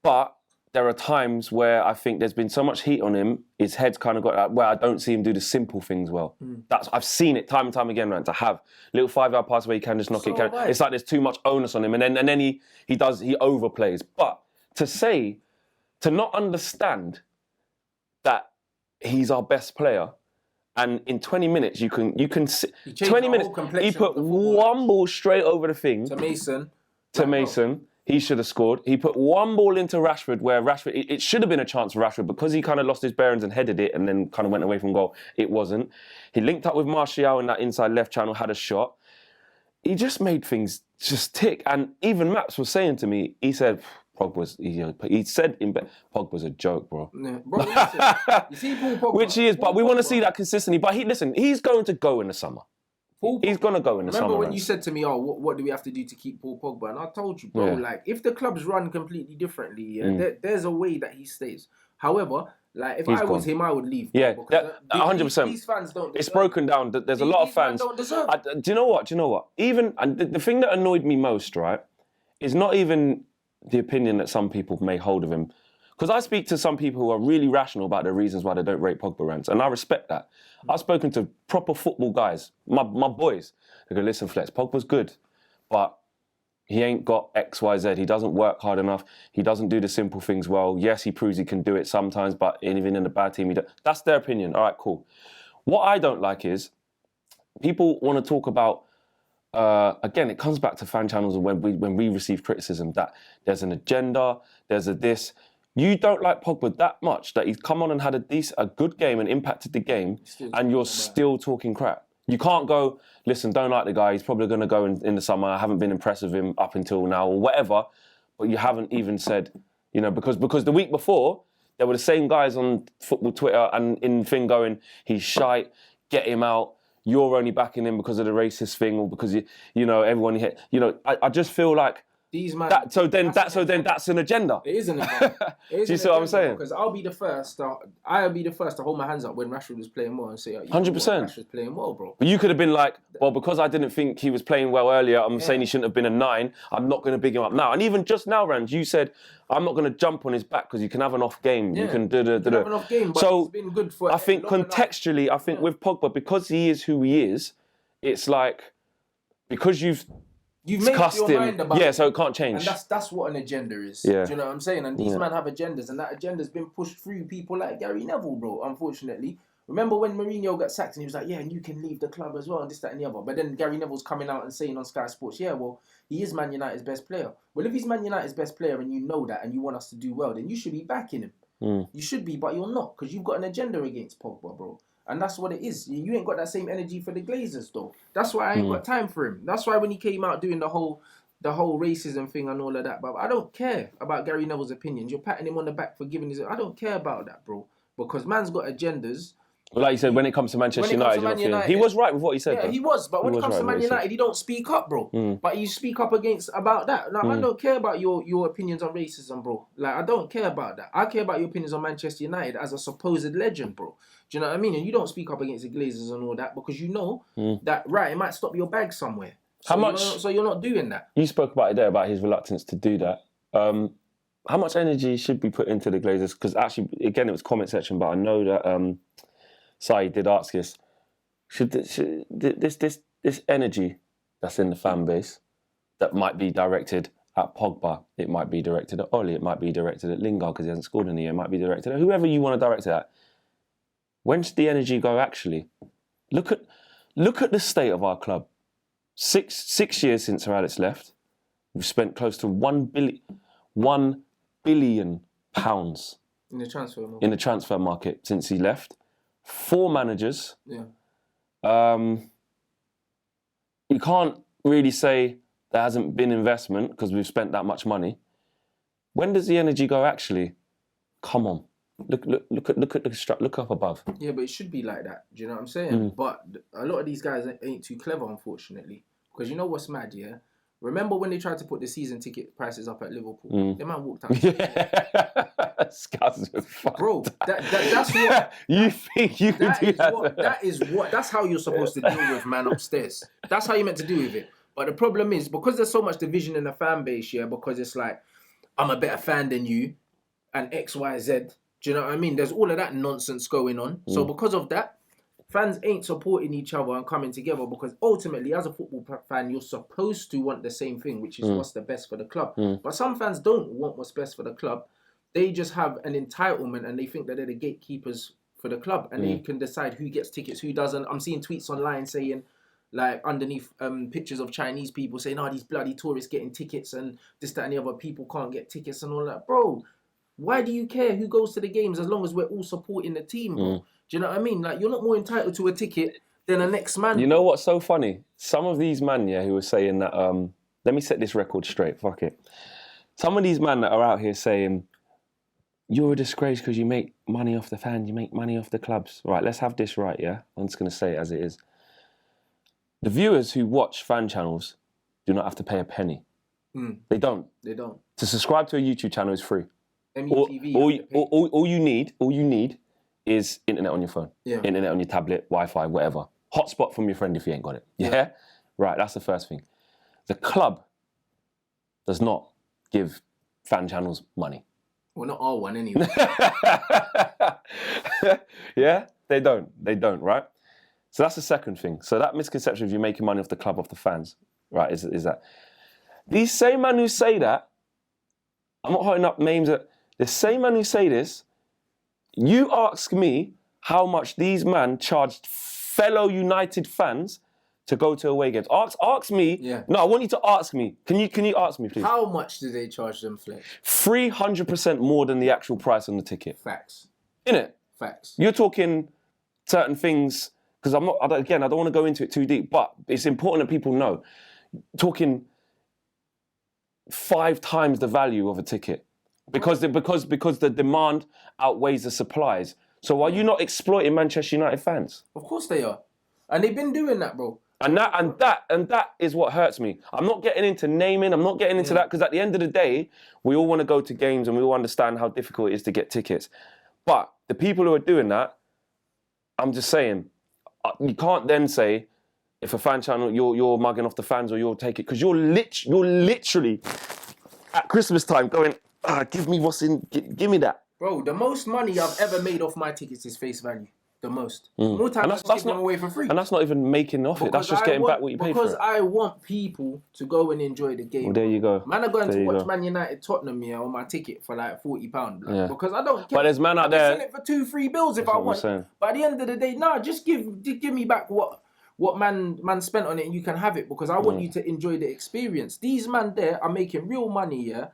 But there are times where I think there's been so much heat on him. His head's kind of got where I don't see him do the simple things well. I've seen it time and time again, Rant. To have little 5-yard pass where he can just knock it. Right. It's like there's too much onus on him, and then he overplays. But to not understand that he's our best player, and in 20 minutes you can 20 minutes he put one ball straight over the thing to Mason. He should have scored. He put one ball into Rashford where Rashford, it should have been a chance for Rashford because he kind of lost his bearings and headed it and then kind of went away from goal. It wasn't. He linked up with Martial in that inside left channel, had a shot. He just made things just tick. And even Maps was saying to me, he said, he said Pogba's a joke, bro. Yeah. Bro, you see Paul Pogba, which he is, but we want to see that consistently. But he's going to go in the summer. He's going to go in the summer. Remember when you said to me, what do we have to do to keep Paul Pogba? And I told you, bro, like, if the clubs run completely differently, there's a way that he stays. However, like, if I was him, I would leave. Yeah, 100%. These fans don't deserve. It's broken down. There's a lot of fans. Don't deserve. Do you know what? Even, and the thing that annoyed me most, right, is not even the opinion that some people may hold of him. Because I speak to some people who are really rational about the reasons why they don't rate Pogba, Rants, and I respect that. I've spoken to proper football guys, my boys. They go, listen, Flex, Pogba's good, but he ain't got X, Y, Z. He doesn't work hard enough. He doesn't do the simple things well. Yes, he proves he can do it sometimes, but even in a bad team, that's their opinion. All right, cool. What I don't like is people want to talk about, again, it comes back to fan channels and when we receive criticism that there's an agenda, there's a this. You don't like Pogba that much that he's come on and had a good game and impacted the game, and you're still talking crap. You can't go, listen, don't like the guy, he's probably going to go in the summer, I haven't been impressed with him up until now, or whatever, but you haven't even said, because the week before, there were the same guys on football Twitter and in thing going, he's shite, get him out, you're only backing him because of the racist thing, or because, everyone hit, I just feel like, these man. That's an agenda. It is an agenda. Do you see what I'm saying? Because I'll be the first to hold my hands up when Rashford was playing well and say, 100%. Rashford's playing well, bro. But you could have been like, well, because I didn't think he was playing well earlier, I'm saying he shouldn't have been a 9. I'm not going to big him up now. And even just now, Rand, you said, I'm not going to jump on his back because you can have an off game. Yeah. You can have an off game, but so it's been good for. I think contextually, with Pogba, because he is who he is, it's like, because you've made up cussed your him. mind about Yeah, it. so it can't change. And that's what an agenda is. Yeah. Do you know what I'm saying? And these men have agendas, and that agenda's been pushed through people like Gary Neville, bro, unfortunately. Remember when Mourinho got sacked and he was like, yeah, and you can leave the club as well, and this, that, and the other. But then Gary Neville's coming out and saying on Sky Sports, yeah, well, he is Man United's best player. Well, if he's Man United's best player and you know that and you want us to do well, then you should be backing him. You should be, but you're not, because you've got an agenda against Pogba, bro. And that's what it is. You ain't got that same energy for the Glazers, though. That's why I ain't got time for him. That's why when he came out doing the whole racism thing and all of that, but I don't care about Gary Neville's opinions. You're patting him on the back for giving his... I don't care about that, bro. Because man's got agendas. Well, like you said, when it comes to Manchester United, he was right with what he said. Yeah, though. he was. But when it comes to Man United, he don't speak up, bro. But you speak up about that. Like, I don't care about your opinions on racism, bro. Like, I don't care about that. I care about your opinions on Manchester United as a supposed legend, bro. Do you know what I mean? And you don't speak up against the Glazers and all that because you know that, right, it might stop your bag somewhere. So you're not doing that. You spoke about it there, about his reluctance to do that. How much energy should be put into the Glazers? Because actually, again, it was comment section, but I know that Sai did ask this. Should this energy that's in the fan base that might be directed at Pogba, it might be directed at Oli, it might be directed at Lingard because he hasn't scored in the year, it might be directed at whoever you want to direct it at. When should the energy go actually? Look at the state of our club. Six years since Sir Alex left, we've spent close to £1 billion in the transfer market since he left. 4 managers. Yeah. You can't really say there hasn't been investment because we've spent that much money. When does the energy go actually? Come on. Look up above. Yeah, but it should be like that. Do you know what I'm saying? But a lot of these guys ain't too clever, unfortunately. Because you know what's mad, yeah? Remember when they tried to put the season ticket prices up at Liverpool? The man walked out. Bro, that's what... You think you can do that? That's how you're supposed to deal with man upstairs. That's how you're meant to deal with it. But the problem is, because there's so much division in the fan base, yeah, because it's like, I'm a better fan than you, and X, Y, Z. Do you know what I mean? There's all of that nonsense going on. So because of that, fans ain't supporting each other and coming together because ultimately, as a football fan, you're supposed to want the same thing, which is what's the best for the club. But some fans don't want what's best for the club. They just have an entitlement and they think that they're the gatekeepers for the club and they can decide who gets tickets, who doesn't. I'm seeing tweets online saying, like, underneath pictures of Chinese people saying, oh, these bloody tourists getting tickets and this, that, and the other, people can't get tickets and all that. Bro, why do you care who goes to the games as long as we're all supporting the team, bro? Do you know what I mean? Like, you're not more entitled to a ticket than the next man. You know what's so funny? Some of these men, yeah, who are saying that, let me set this record straight, fuck it. Some of these men that are out here saying, you're a disgrace because you make money off the fans, you make money off the clubs. Right, let's have this right, yeah? I'm just going to say it as it is. The viewers who watch fan channels do not have to pay a penny. They don't. They don't. To subscribe to a YouTube channel is free. MUFC. All you need is internet on your phone. Yeah. Internet on your tablet, Wi-Fi, whatever. Hotspot from your friend if you ain't got it. Yeah? Right, that's the first thing. The club does not give fan channels money. Well, not our one anyway. Yeah? They don't, right? So that's the second thing. So that misconception of you making money off the club, off the fans, right, is that. These same men who say that, I'm not holding up names, the same men who say this, you ask me how much these men charged fellow United fans to go to away games. Ask me. Yeah. No, I want you to ask me. Can you ask me, please? How much do they charge them, Fletch? 300% more than the actual price on the ticket. Facts. Innit? Facts. You're talking certain things, because I don't want to go into it too deep, but it's important that people know. Talking 5 times the value of a ticket. Because the demand outweighs the supplies. So are you not exploiting Manchester United fans? Of course they are. And they've been doing that, bro. And that is what hurts me. I'm not getting into naming, I'm not getting into that, because at the end of the day, we all want to go to games and we all understand how difficult it is to get tickets. But the people who are doing that, I'm just saying, you can't then say, if a fan channel, you're mugging off the fans or you'll take it, because you're literally at Christmas time going, give me what's in, give me that. Bro, the most money I've ever made off my tickets is face value. the most. More times, And I just give them away for free. And that's not even making off it. That's just getting back what you paid for. Because I want people to go and enjoy the game. Well, there you go. Man, I'm going to watch Man United Tottenham here on my ticket for like £40. Like, because I don't care. But there's man out there. I can sell it for 2-3 bills if I want. But at the end of the day, just give me back what man spent on it, and you can have it, because I want you to enjoy the experience. These man there are making real money, yeah.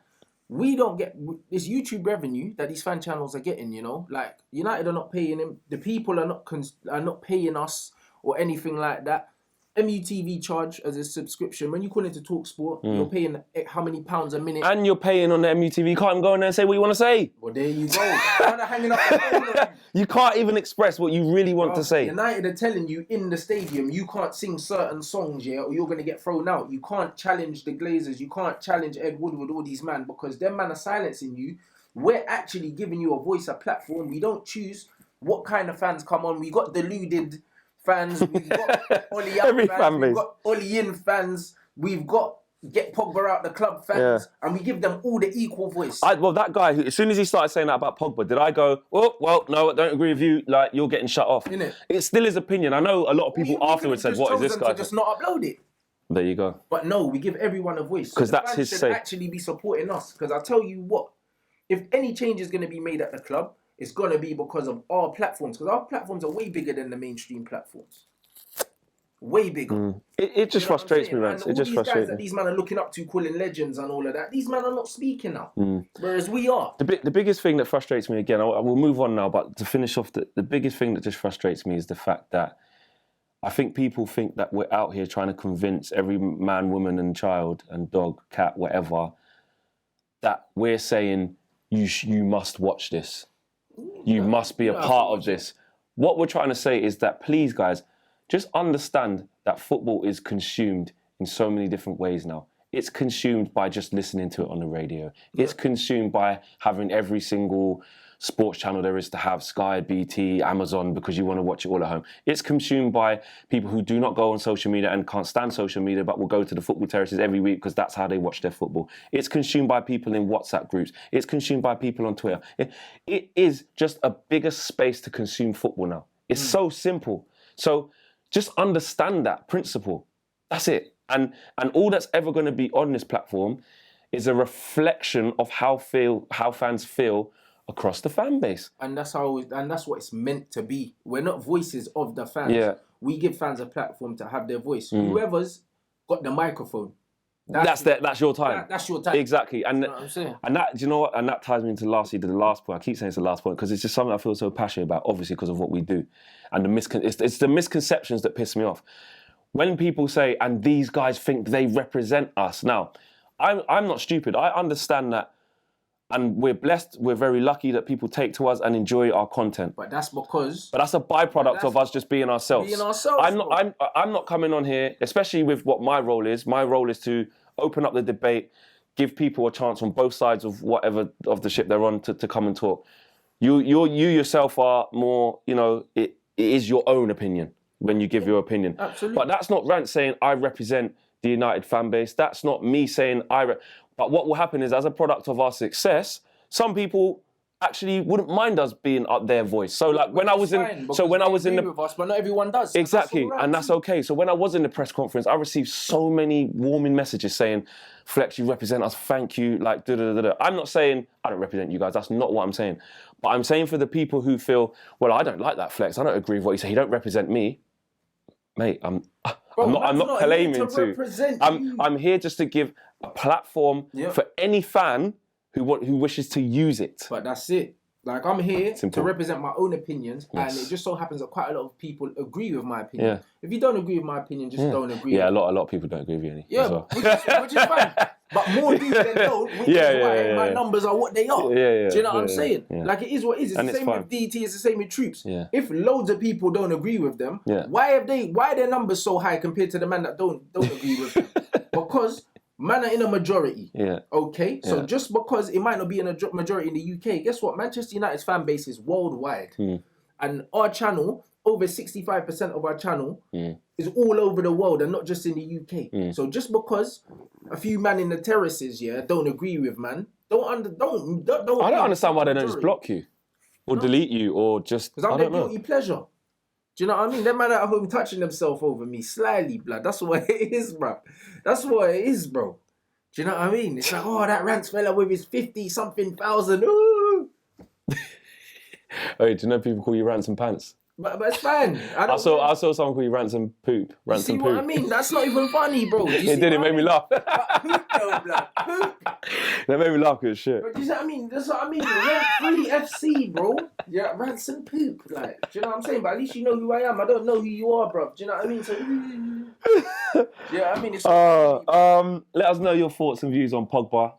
We don't get this YouTube revenue that these fan channels are getting, you know. Like, United are not paying him. The people are not paying us or anything like that. MUTV charge as a subscription. When you call into TalkSport, you're paying how many pounds a minute? And you're paying on the MUTV. You can't even go in there and say what you want to say. Well, there you go. Hanging up the phone on you. You can't even express what you really want to say. United are telling you in the stadium you can't sing certain songs, yeah, or you're going to get thrown out. You can't challenge the Glazers. You can't challenge Ed Woodward, all these man, because them man are silencing you. We're actually giving you a voice, a platform. We don't choose what kind of fans come on. We got deluded fans, we've got Ollie out fans, we've got Ollie in fans, we've got Get Pogba out the club fans, and we give them all the equal voice. Well, that guy, as soon as he started saying that about Pogba, did I go, well, no, I don't agree with you, like, you're getting shut off. Innit? It's still his opinion. I know a lot of people afterwards said, what is this guy? To just not upload it. There you go. But no, we give everyone a voice. Because that's his say. Actually be supporting us. Because I tell you what, if any change is going to be made at the club, it's going to be because of our platforms. Because our platforms are way bigger than the mainstream platforms. Way bigger. It just frustrates me, Rant. It just frustrates me. These men are looking up to, calling legends and all of that. These men are not speaking now. Whereas we are. The biggest thing that frustrates me, again, I will move on now, but to finish off, the biggest thing that just frustrates me is the fact that I think people think that we're out here trying to convince every man, woman and child and dog, cat, whatever, that we're saying, you must watch this. You must be a part of this. What we're trying to say is that, please, guys, just understand that football is consumed in so many different ways now. It's consumed by just listening to it on the radio. It's consumed by having every single sports channel there is to have, Sky, BT, Amazon, because you want to watch it all at home. It's consumed by people who do not go on social media and can't stand social media, but will go to the football terraces every week because that's how they watch their football. It's consumed by people in WhatsApp groups. It's consumed by people on Twitter. It is just a bigger space to consume football now. It's so simple. So just understand that principle. That's it. And all that's ever going to be on this platform is a reflection of how fans feel across the fan base. And that's what it's meant to be. We're not voices of the fans. Yeah. We give fans a platform to have their voice. Whoever's got the microphone, that's your time. That's your time. Exactly. And that's what I'm saying. And that, do you know what? And that ties me into the last point. I keep saying it's the last point because it's just something I feel so passionate about, obviously because of what we do. And it's the misconceptions that piss me off. When people say, and these guys think they represent us. Now, I'm not stupid. I understand that. And we're blessed, we're very lucky that people take to us and enjoy our content. But that's a byproduct of us just being ourselves. I'm not coming on here, especially with what my role is. My role is to open up the debate, give people a chance on both sides of whatever of the ship they're on to come and talk. You yourself are more, it is your own opinion when you give your opinion. Absolutely. But that's not Rant saying I represent the United fan base. That's not me saying But what will happen is, as a product of our success, some people actually wouldn't mind us being up their voice. So, like when I was in the with us, but not everyone does. Exactly, and that's okay. So when I was in the press conference, I received so many warming messages saying, "Flex, you represent us. Thank you." Like, I'm not saying I don't represent you guys. That's not what I'm saying. But I'm saying for the people who feel, well, I don't like that, Flex. I don't agree with what you say. You don't represent me, mate. I'm not claiming to. I'm here just to give a platform for any fan who wishes to use it. But that's it. Like, I'm here to represent my own opinions, and it just so happens that quite a lot of people agree with my opinion. Yeah. If you don't agree with my opinion, just don't agree. Yeah, a lot of people don't agree with you. Yeah, well. which is fine. But more do than don't, which is why my numbers are what they are. Yeah. Do you know what I'm saying? Yeah. Like, it is what it is. It's the same with DT, it's the same with Troops. Yeah. If loads of people don't agree with them, why are their numbers so high compared to the man that don't agree with them? Because man are in a majority. Yeah. Okay? So just because it might not be in a majority in the UK, guess what? Manchester United's fan base is worldwide. And our channel, over 65% of our channel is all over the world and not just in the UK. So just because a few man in the terraces, don't agree with man, I don't understand why they don't just block you or delete you or just. Because I'm their guilty pleasure. Do you know what I mean? Them man at home touching themselves over me slyly, blood. That's what it is, bro. That's what it is, bro. Do you know what I mean? It's like, oh, that Rant fella with his 50-something thousand. Ooh. Wait, do you know people call you Rants and Pants? But it's fine. I saw someone call you Rants and Poop. Rants See and what Poop. I mean? That's not even funny, bro. It did. It made me laugh. Poop, though, blood. Poop. That made me laugh because shit. But do you know what I mean? That's what I mean. Rant-free FC, bro. Yeah, Rants and Poop. Like, do you know what I'm saying? But at least you know who I am. I don't know who you are, bro. Do you know what I mean? So, yeah, I mean, it's. Let us know your thoughts and views on Pogba.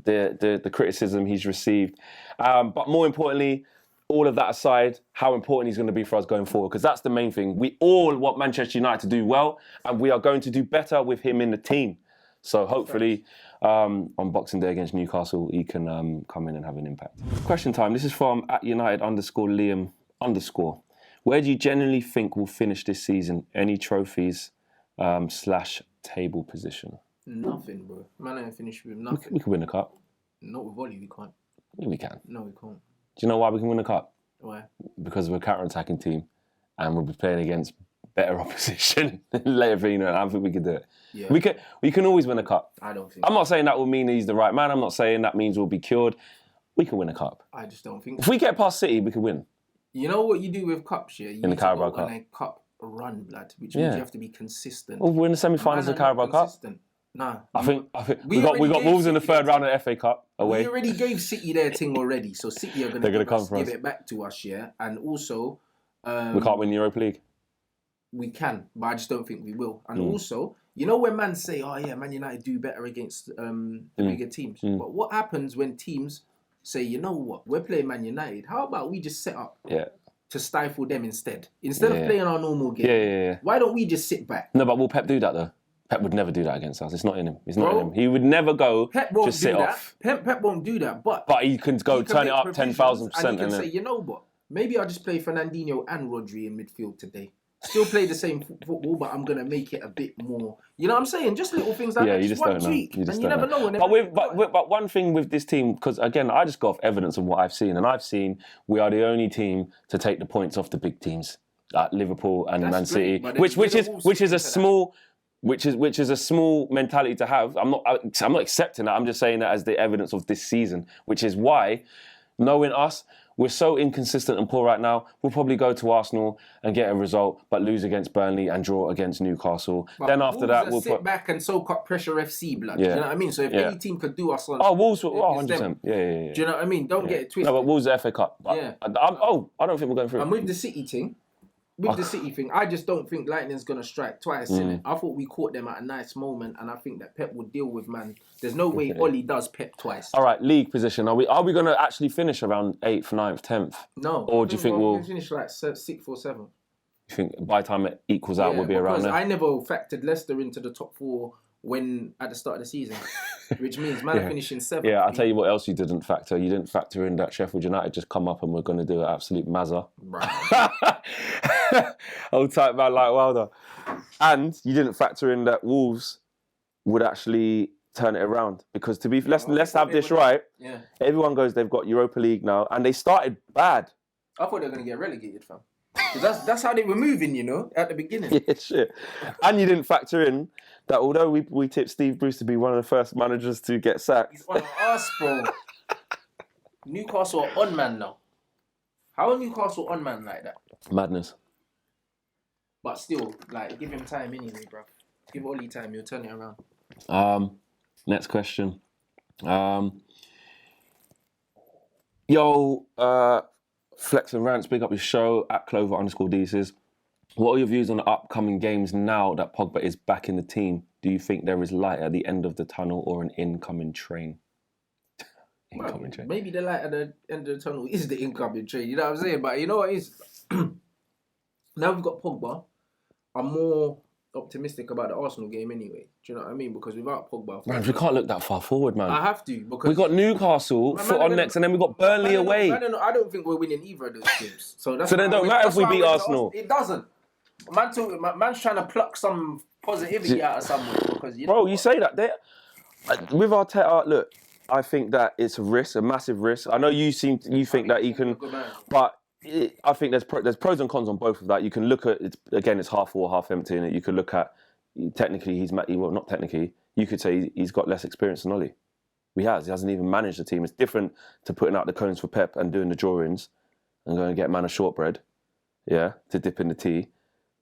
The criticism he's received, but more importantly, all of that aside, how important he's going to be for us going forward, because that's the main thing. We all want Manchester United to do well, and we are going to do better with him in the team. So hopefully, on Boxing Day against Newcastle, he can come in and have an impact. Question time. This is from @United_Liam_. Where do you generally think we'll finish this season? Any trophies / table position? Nothing, bro. Man, I ain't finished with nothing. We can win the cup. Not with volley, we can't. Yeah, we can. No, we can't. Do you know why we can win the cup? Why? Because we're a counter-attacking team and we'll be playing against better opposition later for and I think we can do it. Yeah. We can always win a cup. I don't think. I'm not saying that will mean he's the right man. I'm not saying that means we'll be cured. We can win a cup. I just don't think. If we get past City, we can win. You know what you do with cups, yeah? You In the need Carabao to go Cup. on a cup run, blood, which means you have to be consistent. Well, we're in the semi-finals of the Carabao Cup. Nah. I think we got Wolves in the third round of the FA Cup away. We already gave City their thing already, so City are They're gonna come for us. give it back to us, yeah? And also... we can't win the Europa League. We can, but I just don't think we will. And also, you know when man say, oh yeah, Man United do better against the bigger teams. But what happens when teams say, you know what, we're playing Man United, how about we just set up to stifle them instead of playing our normal game? Yeah. Why don't we just sit back? No, but will Pep do that though? Pep would never do that against us. It's not in him. It's not in him. He would never go Pep won't just sit do that. off. Pep won't do that, but he can go turn it up 10,000%. And he can say, you know what? Maybe I'll just play Fernandinho and Rodri in midfield today. Still play the same football, but I'm gonna make it a bit more. You know what I'm saying? Just little things like that. You just don't know. And you never know. But one thing with this team, because again, I just got off evidence of what I've seen, and I've seen we are the only team to take the points off the big teams, like Liverpool and Man City, which is a small. Which is a small mentality to have. I'm not accepting that. I'm just saying that as the evidence of this season, which is why, knowing us, we're so inconsistent and poor right now. We'll probably go to Arsenal and get a result, but lose against Burnley and draw against Newcastle. But then after that, we'll sit back and soak up pressure FC, blood. Do you know what I mean? So if any team could do us on, Wolves, 100%. Yeah. Do you know what I mean? Don't get it twisted. No, but Wolves the FA Cup. Yeah. I don't think we're going through. And with the City thing. With the City thing, I just don't think Lightning's going to strike twice in it. I thought we caught them at a nice moment, and I think that Pep would deal with, man. There's no way Oli does Pep twice. All right, league position. Are we going to actually finish around 8th, 9th, 10th? No. Or do you think we'll finish like 6th or 7th? You think by the time it equals out, we'll be around there? I never factored Leicester into the top 4 when at the start of the season, which means finishing 7th. Yeah, I'll tell you what else you didn't factor. You didn't factor in that Sheffield United just come up and we're going to do an absolute mazza. Right. Old type man like Wilder. And you didn't factor in that Wolves would actually turn it around. Because let's have this right. Yeah. Everyone goes, they've got Europa League now, and they started bad. I thought they were going to get relegated, fam. That's how they were moving, you know, at the beginning. Yeah, shit. And you didn't factor in that although we tipped Steve Bruce to be one of the first managers to get sacked. He's one of us, bro. Newcastle are on man now. How are Newcastle on man like that? Madness. But still, like, give him time anyway, bro. Give Oli time, he'll turn it around. Next question. Flex and Rants, big up your show, @Clover_D What are your views on the upcoming games now that Pogba is back in the team? Do you think there is light at the end of the tunnel or an incoming train? Train. Maybe the light at the end of the tunnel is the incoming train, you know what I'm saying? But you know what it is? Now we've got Pogba, I'm more optimistic about the Arsenal game anyway. Do you know what I mean? Because without Pogba... Man, we can't look that far forward, man. I have to, because... We got Newcastle, foot on next, and then we got Burnley away. I don't think we're winning either of those games. So then it don't matter if we beat Arsenal. It doesn't. Man's trying to pluck some positivity out of somewhere. Because you say that. With Arteta, look, I think that it's a risk, a massive risk. I know you think that he can... But I think there's pros and cons on both of that. You can look at it again. It's half full, half empty, and you could look at technically not technically. You could say he's got less experience than Ollie. He hasn't even managed the team. It's different to putting out the cones for Pep and doing the drawings and going to get man a shortbread, to dip in the tea,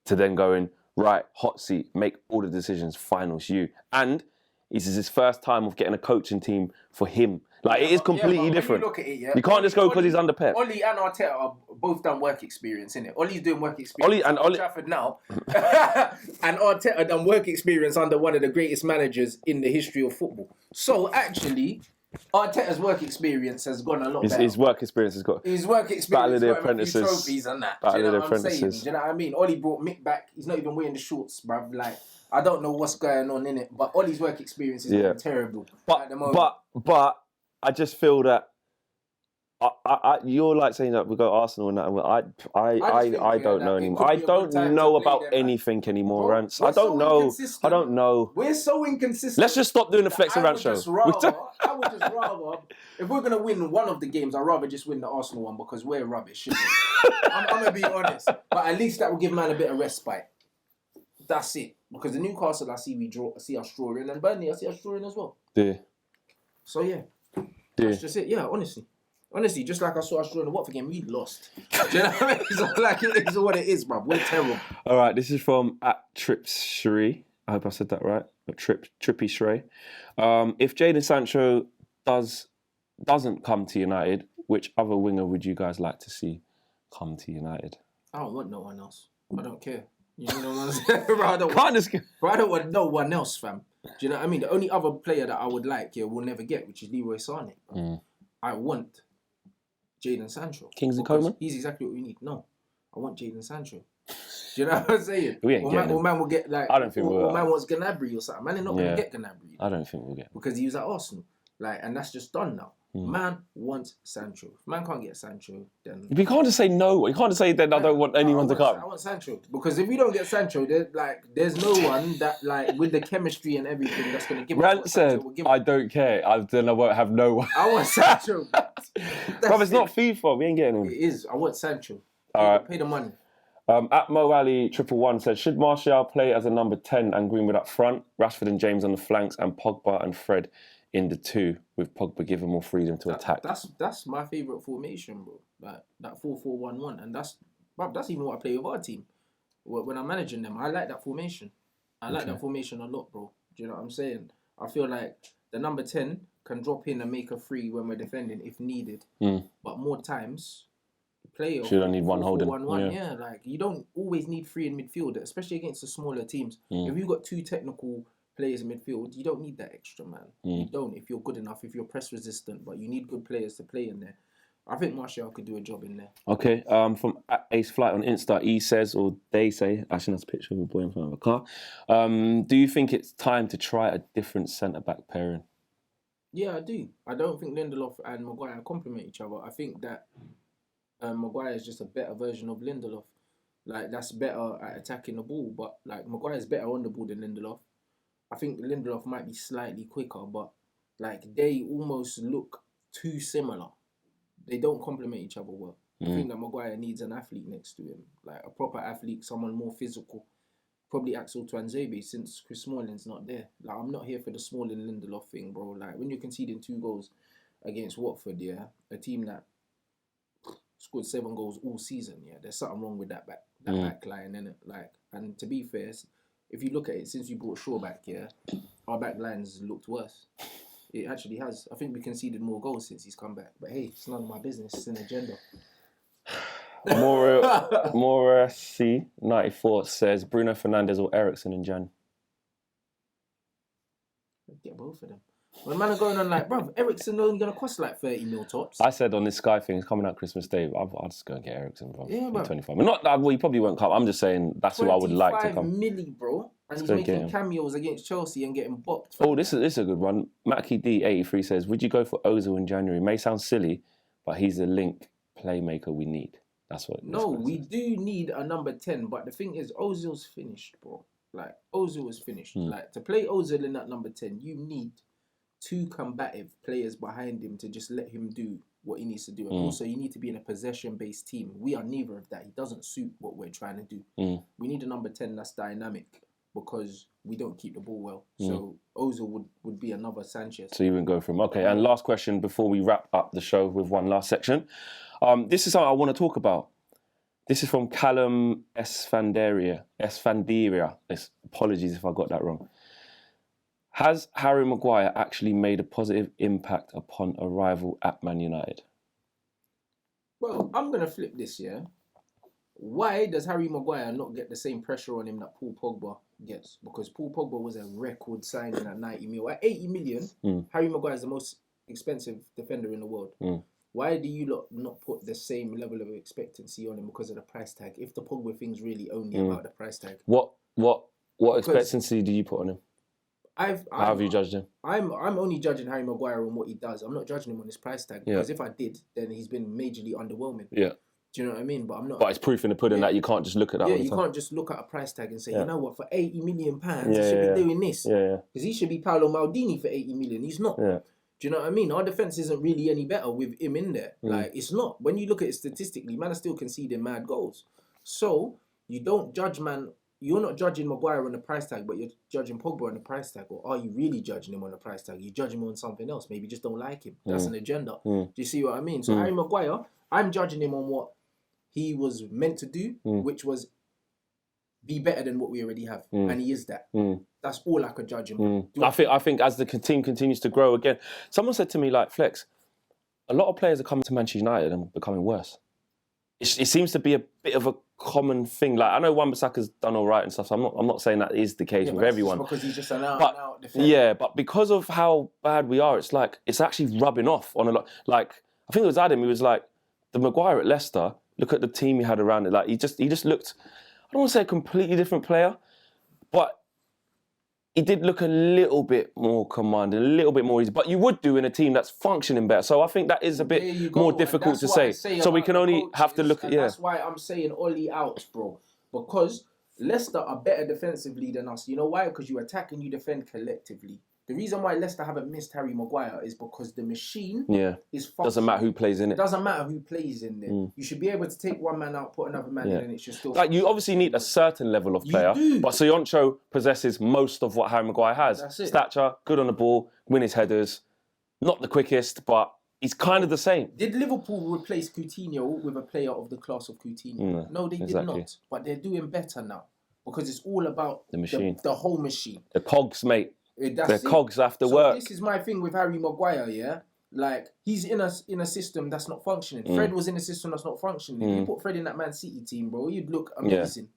to then going right hot seat, make all the decisions. Finals you, and this is his first time of getting a coaching team for him. Like, it is completely different. You look at it, You can't just go because he's under Pep. Ollie and Arteta are both done work experience, innit? Ollie's doing work experience Ollie Trafford now. And Arteta done work experience under one of the greatest managers in the history of football. So, actually, Arteta's work experience has gone a lot better. His work experience has got... His work experience Battle of the got him a few Apprentices. trophies and that. Battle Do you of know the what I'm saying? Apprentices. Do you know what I mean? Ollie brought Mick back. He's not even wearing the shorts, bruv. Like, I don't know what's going on in it, but Ollie's work experience is going terrible at the moment. But I just feel that you're like saying that we go Arsenal and that. I don't know anymore. I don't know about anything anymore, Rants. I don't know. We're so inconsistent. Let's just stop doing the Flex and Rant show. I would just rather, if we're gonna win one of the games, I'd rather just win the Arsenal one because we're rubbish. I'm gonna be honest, but at least that will give man a bit of respite. That's it. Because the Newcastle, I see us drawing, and Burnley, I see us drawing as well. Yeah. So that's just it. Yeah, honestly, just like I saw us drawing the Watford game, we lost. Do you know what I mean? It's like it is what it is, bruv. We're terrible. All right, this is from @Tripshree. I hope I said that right. Trippy Shrey. If Jadon Sancho doesn't come to United, which other winger would you guys like to see come to United? I don't want no one else. I don't care. You know what I'm saying? I don't want no one else, fam. Do you know what I mean? The only other player that I would like, we'll never get, which is Leroy Sané. I want Jadon Sancho. Kingsley Coman? He's exactly what we need. No, I want Jadon Sancho. Do you know what I'm saying? We ain't getting him. Man will get like... I don't think we'll... man wants Gnabry or something. Man, they're not going to get Gnabry. I don't think we'll get him. Because he was at Arsenal. Like, and that's just done now. Man wants Sancho. If man can't get Sancho, then... You can't just say no. You can't just say that I don't want anyone to come. I want Sancho. Because if we don't get Sancho, there's no one that, like, with the chemistry and everything that's going to give us... Rant said, I don't care. Then I won't have no one. I want Sancho. Bro, it's not FIFA. We ain't getting him. It is. I want Sancho. All right. Pay the money. @MoAli111 says, should Martial play as a number 10 and Greenwood up front, Rashford and James on the flanks, and Pogba and Fred in the 2, with Pogba giving more freedom to attack? That's my favourite formation, bro. Like that 4-4-1-1, and that's even what I play with our team. When I'm managing them, I like that formation. I like that formation a lot, bro. Do you know what I'm saying? I feel like the number 10 can drop in and make a free when we're defending if needed. But more times, player should only need one holding. Like you don't always need 3 in midfield, especially against the smaller teams. If you've got 2 technical players in midfield, you don't need that extra man. You don't if you're good enough, if you're press resistant, but you need good players to play in there. I think Martial could do a job in there. Okay, from Ace Flight on Insta, he says, or they say, actually that's a picture of a boy in front of a car. Do you think it's time to try a different centre-back pairing? Yeah, I do. I don't think Lindelof and Maguire complement each other. I think that Maguire is just a better version of Lindelof. Like, that's better at attacking the ball, but like Maguire is better on the ball than Lindelof. I think Lindelof might be slightly quicker, but like they almost look too similar. They don't complement each other well. I think that Maguire needs an athlete next to him, like a proper athlete, someone more physical. Probably Axel Tuanzebe, since Chris Smalling's not there. Like, I'm not here for the Smalling Lindelof thing, bro. Like, when you're conceding 2 goals against Watford, a team that scored 7 goals all season, there's something wrong with that back line, innit? Like, and to be fair, if you look at it, since you brought Shaw back, our back line's looked worse. It actually has. I think we conceded more goals since he's come back. But hey, it's none of my business. It's an agenda. Mora C94 says Bruno Fernandes or Eriksen in Jan. Get both of them. When man are going on like, bruv, Eriksen only going to cost like 30 mil tops. I said on this Sky thing, it's coming out Christmas Day. I'll just go and get Eriksen, bro. Yeah, bro. 25. Not that, well, he probably won't come. I'm just saying that's who I would like to come. 25 milli, bro. And he's making cameos against Chelsea and getting bopped. Oh, this is a good one. Mackie D83 says, would you go for Ozil in January? May sound silly, but he's the link playmaker we need. That's what. No, we do need a number 10, but the thing is, Ozil's finished, bro. Like, Ozil is finished. Like, to play Ozil in that number 10, you need 2 combative players behind him to just let him do what he needs to do. And also, you need to be in a possession-based team. We are neither of that. He doesn't suit what we're trying to do. We need a number 10 that's dynamic because we don't keep the ball well. So Ozil would be another Sanchez. So you wouldn't go for him. Okay, and last question before we wrap up the show with one last section. This is something I want to talk about. This is from Callum Esfanderia. Apologies if I got that wrong. Has Harry Maguire actually made a positive impact upon arrival at Man United? Well, I'm going to flip this, yeah? Why does Harry Maguire not get the same pressure on him that Paul Pogba gets? Because Paul Pogba was a record signing at 90 mil. At 80 million, Harry Maguire is the most expensive defender in the world. Why do you not put the same level of expectancy on him because of the price tag? If the Pogba thing's really only about the price tag. What expectancy do you put on him? How have you judged him? I'm only judging Harry Maguire on what he does. I'm not judging him on his price tag. Because if I did, then he's been majorly underwhelming. Yeah. Do you know what I mean? But I'm not. But it's proof in the pudding that you can't just look at that. Yeah, you can't just look at a price tag and say, you know what, for £80 million, he should be doing this. Because he should be Paolo Maldini for 80 million. He's not. Do you know what I mean? Our defence isn't really any better with him in there. Like, it's not. When you look at it statistically, man are still conceding mad goals. So, you don't judge man. You're not judging Maguire on the price tag, but you're judging Pogba on the price tag. Or are you really judging him on the price tag? You judge him on something else. Maybe you just don't like him. That's an agenda. Do you see what I mean? So Harry Maguire, I'm judging him on what he was meant to do, which was be better than what we already have. And he is that. That's all I could judge him on. I think as the team continues to grow again, someone said to me, like, Flex, a lot of players are coming to Manchester United and becoming worse. It seems to be a bit of a common thing. Like, I know Wan-Bissaka's done all right and stuff, so I'm not saying that is the case with everyone. Because he's just an out defender. Yeah, but because of how bad we are, it's actually rubbing off on a lot. Like, I think it was Adam, he was like, the Maguire at Leicester, look at the team he had around it. Like, he just looked, I don't want to say a completely different player, but he did look a little bit more commanding, a little bit more easy. But you would do in a team that's functioning better. So I think that is a bit more difficult to say. So we can only have to look at, That's why I'm saying Ollie out, bro. Because Leicester are better defensively than us. You know why? Because you attack and you defend collectively. The reason why Leicester haven't missed Harry Maguire is because the machine is functional. Doesn't matter who plays in it. It doesn't matter who plays in there. You should be able to take one man out, put another man in, and it should still... Like, you obviously need a certain level of player, but Soyuncu possesses most of what Harry Maguire has. That's it. Stature, good on the ball, win his headers. Not the quickest, but he's kind of the same. Did Liverpool replace Coutinho with a player of the class of Coutinho? No, they did not. But they're doing better now. Because it's all about the machine. The whole machine. The cogs, mate. The cogs after work. This is my thing with Harry Maguire, yeah? Like, he's in a system that's not functioning. Fred was in a system that's not functioning. If you put Fred in that Man City team, bro, you'd look amazing.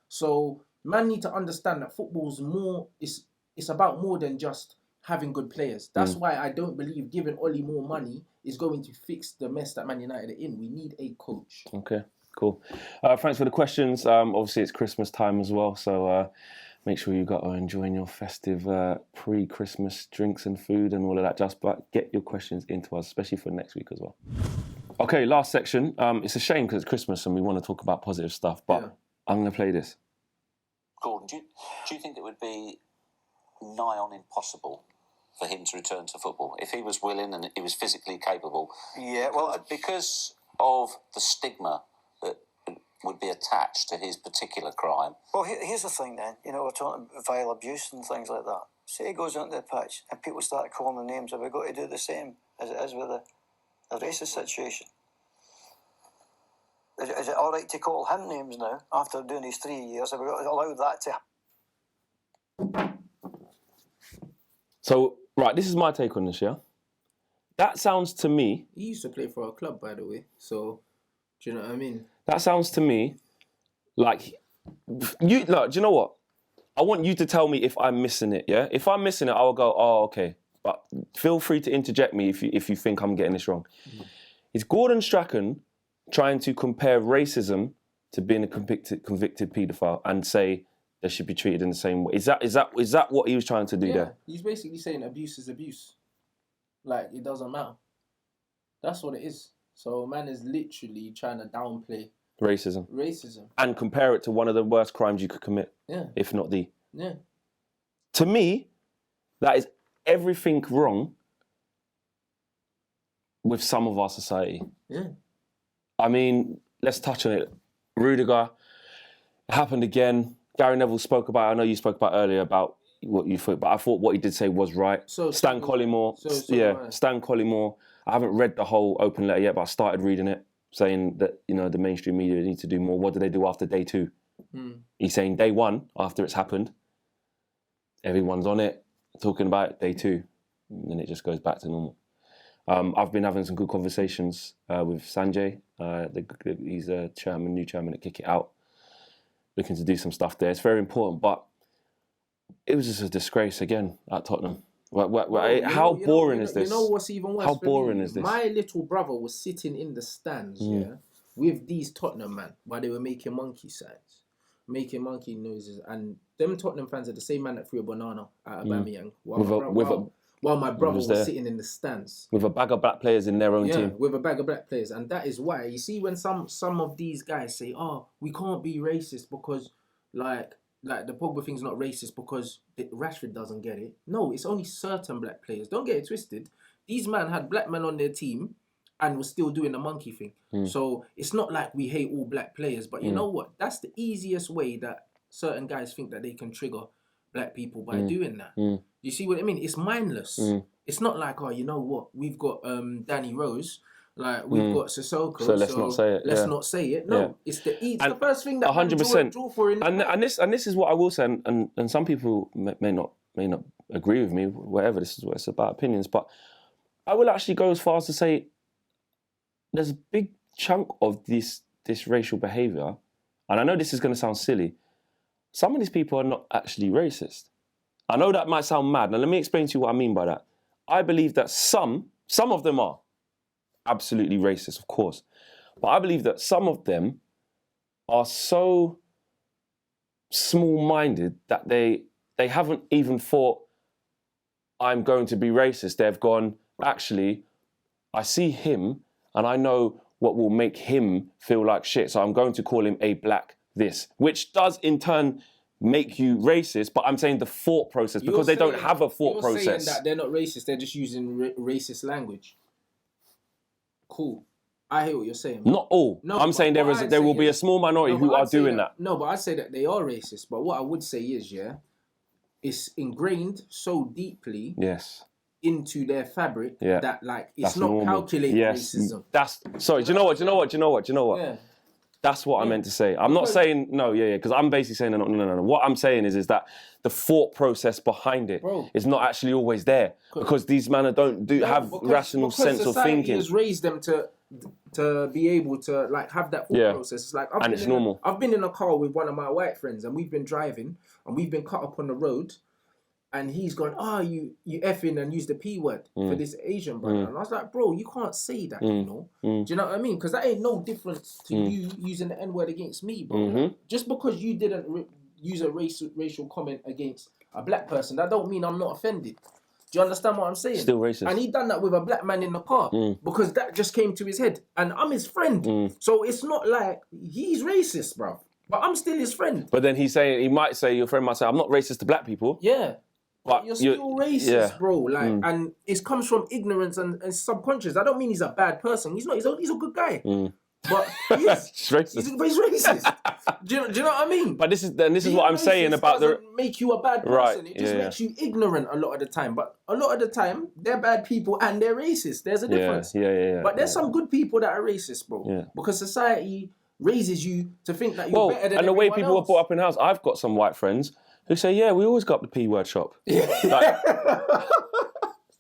So, man need to understand that football's more... It's about more than just having good players. That's why I don't believe giving Ollie more money is going to fix the mess that Man United are in. We need a coach. Okay, cool. Thanks for the questions. Obviously, it's Christmas time as well, so... make sure you got enjoying your festive pre-Christmas drinks and food and all of that. Just but get your questions into us, especially for next week as well. Okay, last section. It's a shame because it's Christmas and we want to talk about positive stuff, but I'm going to play this. Gordon, do you think it would be nigh on impossible for him to return to football if he was willing and he was physically capable? Yeah, well, because of the stigma that would be attached to his particular crime. Well, here's the thing then. You know, we're talking about vile abuse and things like that. Say he goes onto the pitch and people start calling him names. Have we got to do the same as it is with the racist situation? Is it all right to call him names now after doing his 3 years? Have we got to allow that to happen? So, right, this is my take on this, yeah? That sounds to me... He used to play for our club, by the way. So, do you know what I mean? That sounds to me like... Look, do you know what? I want you to tell me if I'm missing it, yeah? If I'm missing it, I'll go, oh, okay. But feel free to interject me if you think I'm getting this wrong. Is Gordon Strachan trying to compare racism to being a convicted paedophile and say they should be treated in the same way? Is that what he was trying to do there? He's basically saying abuse is abuse. Like, it doesn't matter. That's what it is. So man is literally trying to downplay racism and compare it to one of the worst crimes you could commit, if not the. Yeah. To me, that is everything wrong with some of our society. Yeah. I mean, let's touch on it. Rudiger, it happened again. Gary Neville spoke about it. I know you spoke about earlier about what you thought, but I thought what he did say was right. Stan Collymore. Stan Collymore. I haven't read the whole open letter yet, but I started reading it, saying that, you know, the mainstream media need to do more. What do they do after day 2? He's saying day 1, after it's happened, everyone's on it, talking about it. Day 2, and then it just goes back to normal. I've been having some good conversations with Sanjay. He's a new chairman at Kick It Out, looking to do some stuff there. It's very important, but it was just a disgrace again at Tottenham. How boring is this? You know what's even worse? How boring is this? My little brother was sitting in the stands, with these Tottenham men while they were making monkey signs, making monkey noises, and them Tottenham fans are the same man that threw a banana at Aubameyang. While my brother was sitting in the stands. With a bag of black players in their own team. With a bag of black players. And that is why, you see, when some of these guys say, oh, we can't be racist because, like the Pogba thing's not racist because Rashford doesn't get it. No, it's only certain black players. Don't get it twisted. These men had black men on their team and were still doing the monkey thing. So it's not like we hate all black players. But you know what? That's the easiest way that certain guys think that they can trigger black people by doing that. You see what I mean? It's mindless. It's not like, oh, you know what? We've got Danny Rose, like we've got Sissoko. So let's not say it. Let's not say it. No, it's the first thing that 100%. Draw for in. And this is what I will say. And some people may not agree with me. Whatever. This is what it's about, opinions. But I will actually go as far as to say there's a big chunk of this racial behaviour, and I know this is going to sound silly. Some of these people are not actually racist. I know that might sound mad. Now, let me explain to you what I mean by that. I believe that some of them are absolutely racist, of course. But I believe that some of them are so small-minded that they haven't even thought, I'm going to be racist. They've gone, actually, I see him and I know what will make him feel like shit. So I'm going to call him a black this, which does in turn make you racist, but I'm saying the thought process, because they don't have a thought process. You're saying that they're not racist, they're just using racist language. Cool. I hear what you're saying. Not all. No, I'm saying there will be a small minority who are doing that. No, but I'd say that they are racist. But what I would say is, it's ingrained so deeply into their fabric that, like, it's not normal. Calculated racism. Sorry, do you know what? Yeah. That's what I meant to say. I'm not saying because I'm basically saying no. What I'm saying is that the thought process behind it is not actually always there, because these men don't have rational sense of thinking. Society has raised them to be able to, like, have that thought process. It's like it's normal. I've been in a car with one of my white friends, and we've been driving, and we've been cut up on the road. And he's gone, you effing and use the P word for this Asian brother. And I was like, bro, you can't say that, you know? Do you know what I mean? Because that ain't no difference to you using the N-word against me, bro. Just because you didn't use a racial comment against a black person, that don't mean I'm not offended. Do you understand what I'm saying? Still racist. And he done that with a black man in the car because that just came to his head. And I'm his friend. So it's not like he's racist, bro. But I'm still his friend. But then your friend might say, I'm not racist to black people. Yeah. But you're still racist, bro. Like, and it comes from ignorance and subconscious. I don't mean he's a bad person. He's not. He's a good guy. But he's racist. He's racist. Do you know what I mean? But this is what I'm saying about doesn't make you a bad person. It just makes you ignorant a lot of the time. But a lot of the time, they're bad people and they're racist. There's a difference. But there's some good people that are racist, bro. Yeah. Because society raises you to think that you're better than everyone else. And the way people are brought up in the house, I've got some white friends who say, we always got the P word shop. Like,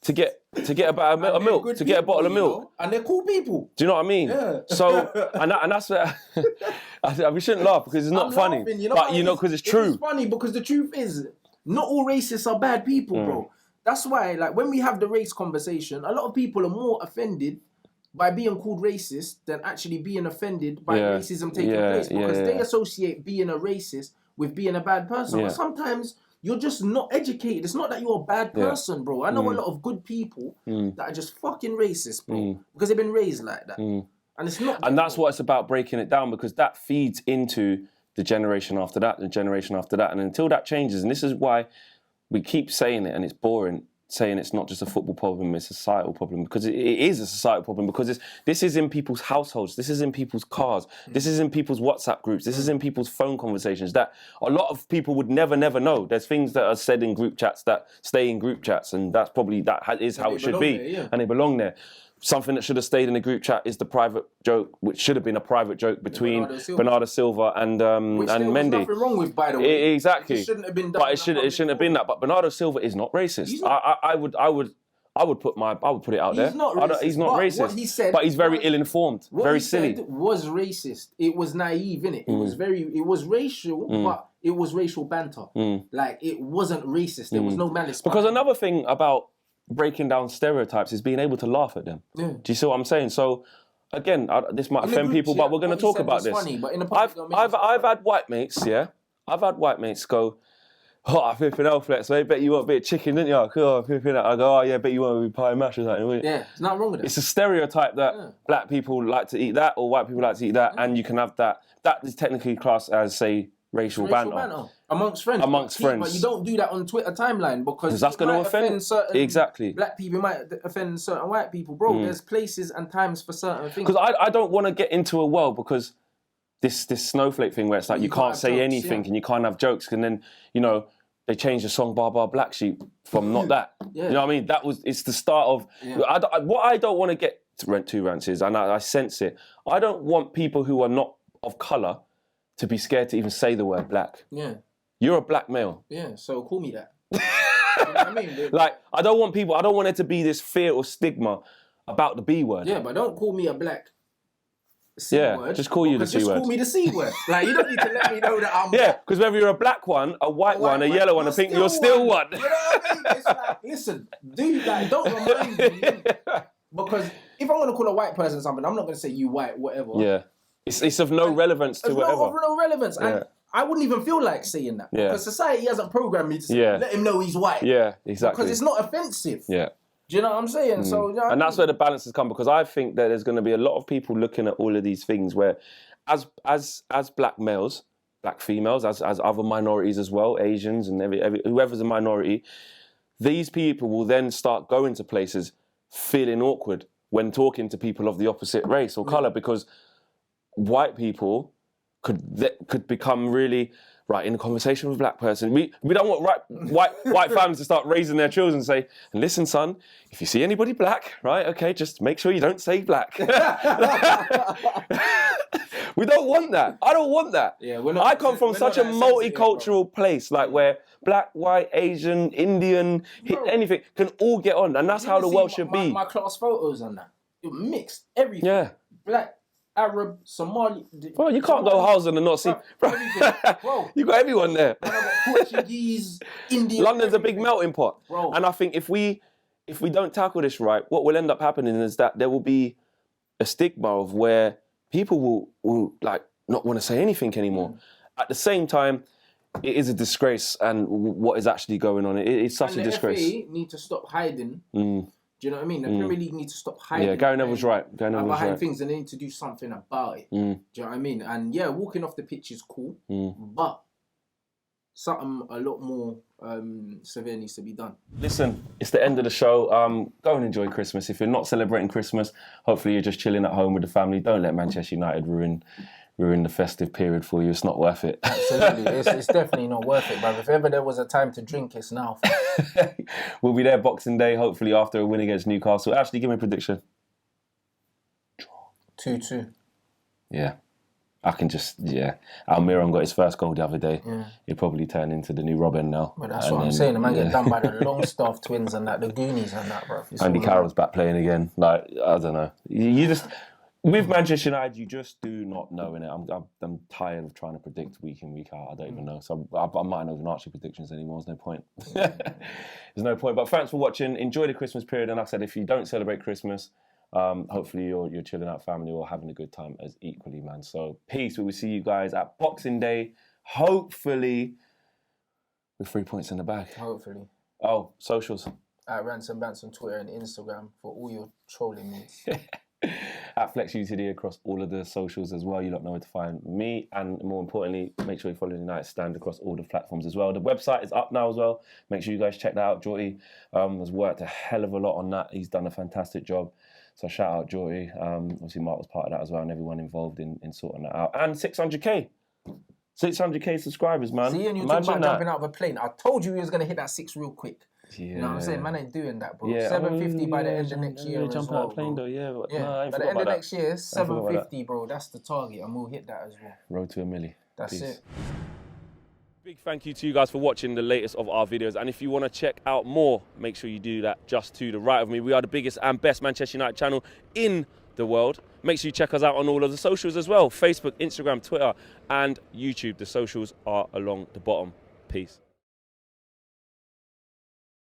to get a bottle of milk, to get a bottle of milk. And they're cool people. Do you know what I mean? Yeah. So, and that's where we shouldn't laugh because it's not funny. Laughing, because it's true. It's funny because the truth is, not all racists are bad people, bro. That's why, like, when we have the race conversation, a lot of people are more offended by being called racist than actually being offended by racism taking place, because they associate being a racist with being a bad person. But sometimes you're just not educated. It's not that you're a bad person, bro. I know a lot of good people that are just fucking racist, bro, because they've been raised like that. And it's not. And that's what it's about, breaking it down, because that feeds into the generation after that, the generation after that. And until that changes, and this is why we keep saying it and it's boring, saying it's not just a football problem, it's a societal problem, because it is a societal problem, because this is in people's households, this is in people's cars, this is in people's WhatsApp groups, this is in people's phone conversations that a lot of people would never know. There's things that are said in group chats that stay in group chats, and that is how it should be, and they belong there. Something that should have stayed in the group chat is the private joke, which should have been a private joke between Bernardo Silva and Mendy. There's nothing wrong with, by the way. Exactly. It shouldn't have been done. But it shouldn't have been that. But Bernardo Silva is not racist. I would put it out there. He's not racist. He's not racist. What he said, but he's very ill-informed, very silly. What he said was racist. It was naive, innit? It was racial, but it was racial banter. Like, it wasn't racist. There was no malice. Because another thing about breaking down stereotypes is being able to laugh at them. Yeah. Do you see what I'm saying? So, again, this might offend people, but we're going to talk about this. Funny, but in I've had white mates, I've had white mates go, "Oh, I flipping hell, Flex, mate. Bet you want a bit of chicken, didn't you?" Oh, flipping out. I go, "Oh, yeah, bet you want a pie and mash or something." Yeah, there's nothing wrong with it. It's a stereotype that black people like to eat that, or white people like to eat that, and you can have that. That is technically classed as, say, racial banter. Amongst friends. But you don't do that on Twitter timeline, because that's going to offend certain black people, might offend certain white people. Bro, there's places and times for certain things. Because I don't want to get into a world, because this snowflake thing where it's like you can't say jokes, anything and you can't have jokes, and then, they changed the song Bar Bar Black Sheep from not that. You know what I mean? It's the start of... what I don't want to get to Rants is, and I sense it, I don't want people who are not of colour to be scared to even say the word black. Yeah. You're a black male. Yeah, so call me that. You know what I mean? Like, I don't want there to be this fear or stigma about the B word. Yeah, but don't call me a black C word. Just call you the C word. Just call me the C word. Like, you don't need to let me know that I'm black. Because whether you're a black one, a white one, a yellow one, a pink, you're still one. You know what I mean? It's like, listen, don't remind me. Because if I'm going to call a white person something, I'm not going to say you white, whatever. Yeah. It's of no relevance to whatever. No relevance. And I wouldn't even feel like saying that. Yeah. Because society hasn't programmed me to say, let him know he's white. Yeah, exactly. Because it's not offensive. Yeah. Do you know what I'm saying? So, and that's where the balance has come, because I think that there's going to be a lot of people looking at all of these things where, as black males, black females, as other minorities as well, Asians and whoever's a minority, these people will then start going to places feeling awkward when talking to people of the opposite race or colour, because white people could become really right in a conversation with a black person. We don't want white families to start raising their children and say, "And listen, son, if you see anybody black, right, okay, just make sure you don't say black." We don't want that. I don't want that. Yeah, I come from such a multicultural place, like where black, white, Asian, Indian, anything can all get on, and that's how the world should be. My class photos on that, it mixed everything. Yeah, black, Arab, Somali. Bro, you can't go Hausa and not see. Bro, you got everyone there. And I got Portuguese, Indian. London's a big melting pot. Bro. And I think if we don't tackle this right, what will end up happening is that there will be a stigma of where people will like not want to say anything anymore. At the same time, it is a disgrace, and what is actually going on, it's such a disgrace. The FA need to stop hiding. Do you know what I mean? The Premier League needs to stop hiding. Yeah, Gary Neville's right. Behind things, and they need to do something about it. Do you know what I mean? And yeah, walking off the pitch is cool, but something a lot more severe needs to be done. Listen, it's the end of the show. Go and enjoy Christmas. If you're not celebrating Christmas, hopefully you're just chilling at home with the family. Don't let Manchester United ruin the festive period for you. It's not worth it. Absolutely. It's definitely not worth it, but if ever there was a time to drink, it's now. We'll be there Boxing Day, hopefully after a win against Newcastle. Actually, give me a prediction. 2-2. Yeah. Almiron got his first goal the other day. Yeah. He'll probably turn into the new Robin now. But that's what I'm saying. The man get done by the Longstaff twins and that, the Goonies and that, bro. Andy Carroll's back playing again. Like, I don't know. You just... With Manchester United, you just do not know, innit? I'm tired of trying to predict week in, week out. I don't even know. So I might not even ask you predictions anymore. There's no point. There's no point. But thanks for watching. Enjoy the Christmas period. And like I said, if you don't celebrate Christmas, hopefully you're chilling out family or having a good time as equally, man. So peace. We will see you guys at Boxing Day. Hopefully with 3 points in the bag. Hopefully. Oh, socials. At Rants and Bants on Twitter and Instagram for all your trolling needs. At FlexUTD across all of the socials as well. You lot know where to find me, and more importantly, make sure you follow the United Stand across all the platforms as well. The website is up now as well. Make sure you guys check that out. Jordy has worked a hell of a lot on that. He's done a fantastic job. So shout out Jordy. Obviously Mark was part of that as well, and everyone involved in sorting that out. And 600k. 600k subscribers, man. See, and you talking about jumping out of a plane. I told you he was going to hit that 6 real quick. Yeah. You know what I'm saying? Man ain't doing that, bro. Yeah, 750 by the end of next year as jump well, out of a plane, bro. though, yeah. But yeah. Nah, by the end of next year, 750, bro. That's the target, and we'll hit that as well. Road to a milli. That's Peace. it. Big thank you to you guys for watching the latest of our videos. And if you want to check out more, make sure you do that just to the right of me. We are the biggest and best Manchester United channel in the world. Make sure you check us out on all of the socials as well. Facebook, Instagram, Twitter, and YouTube. The socials are along the bottom. Peace.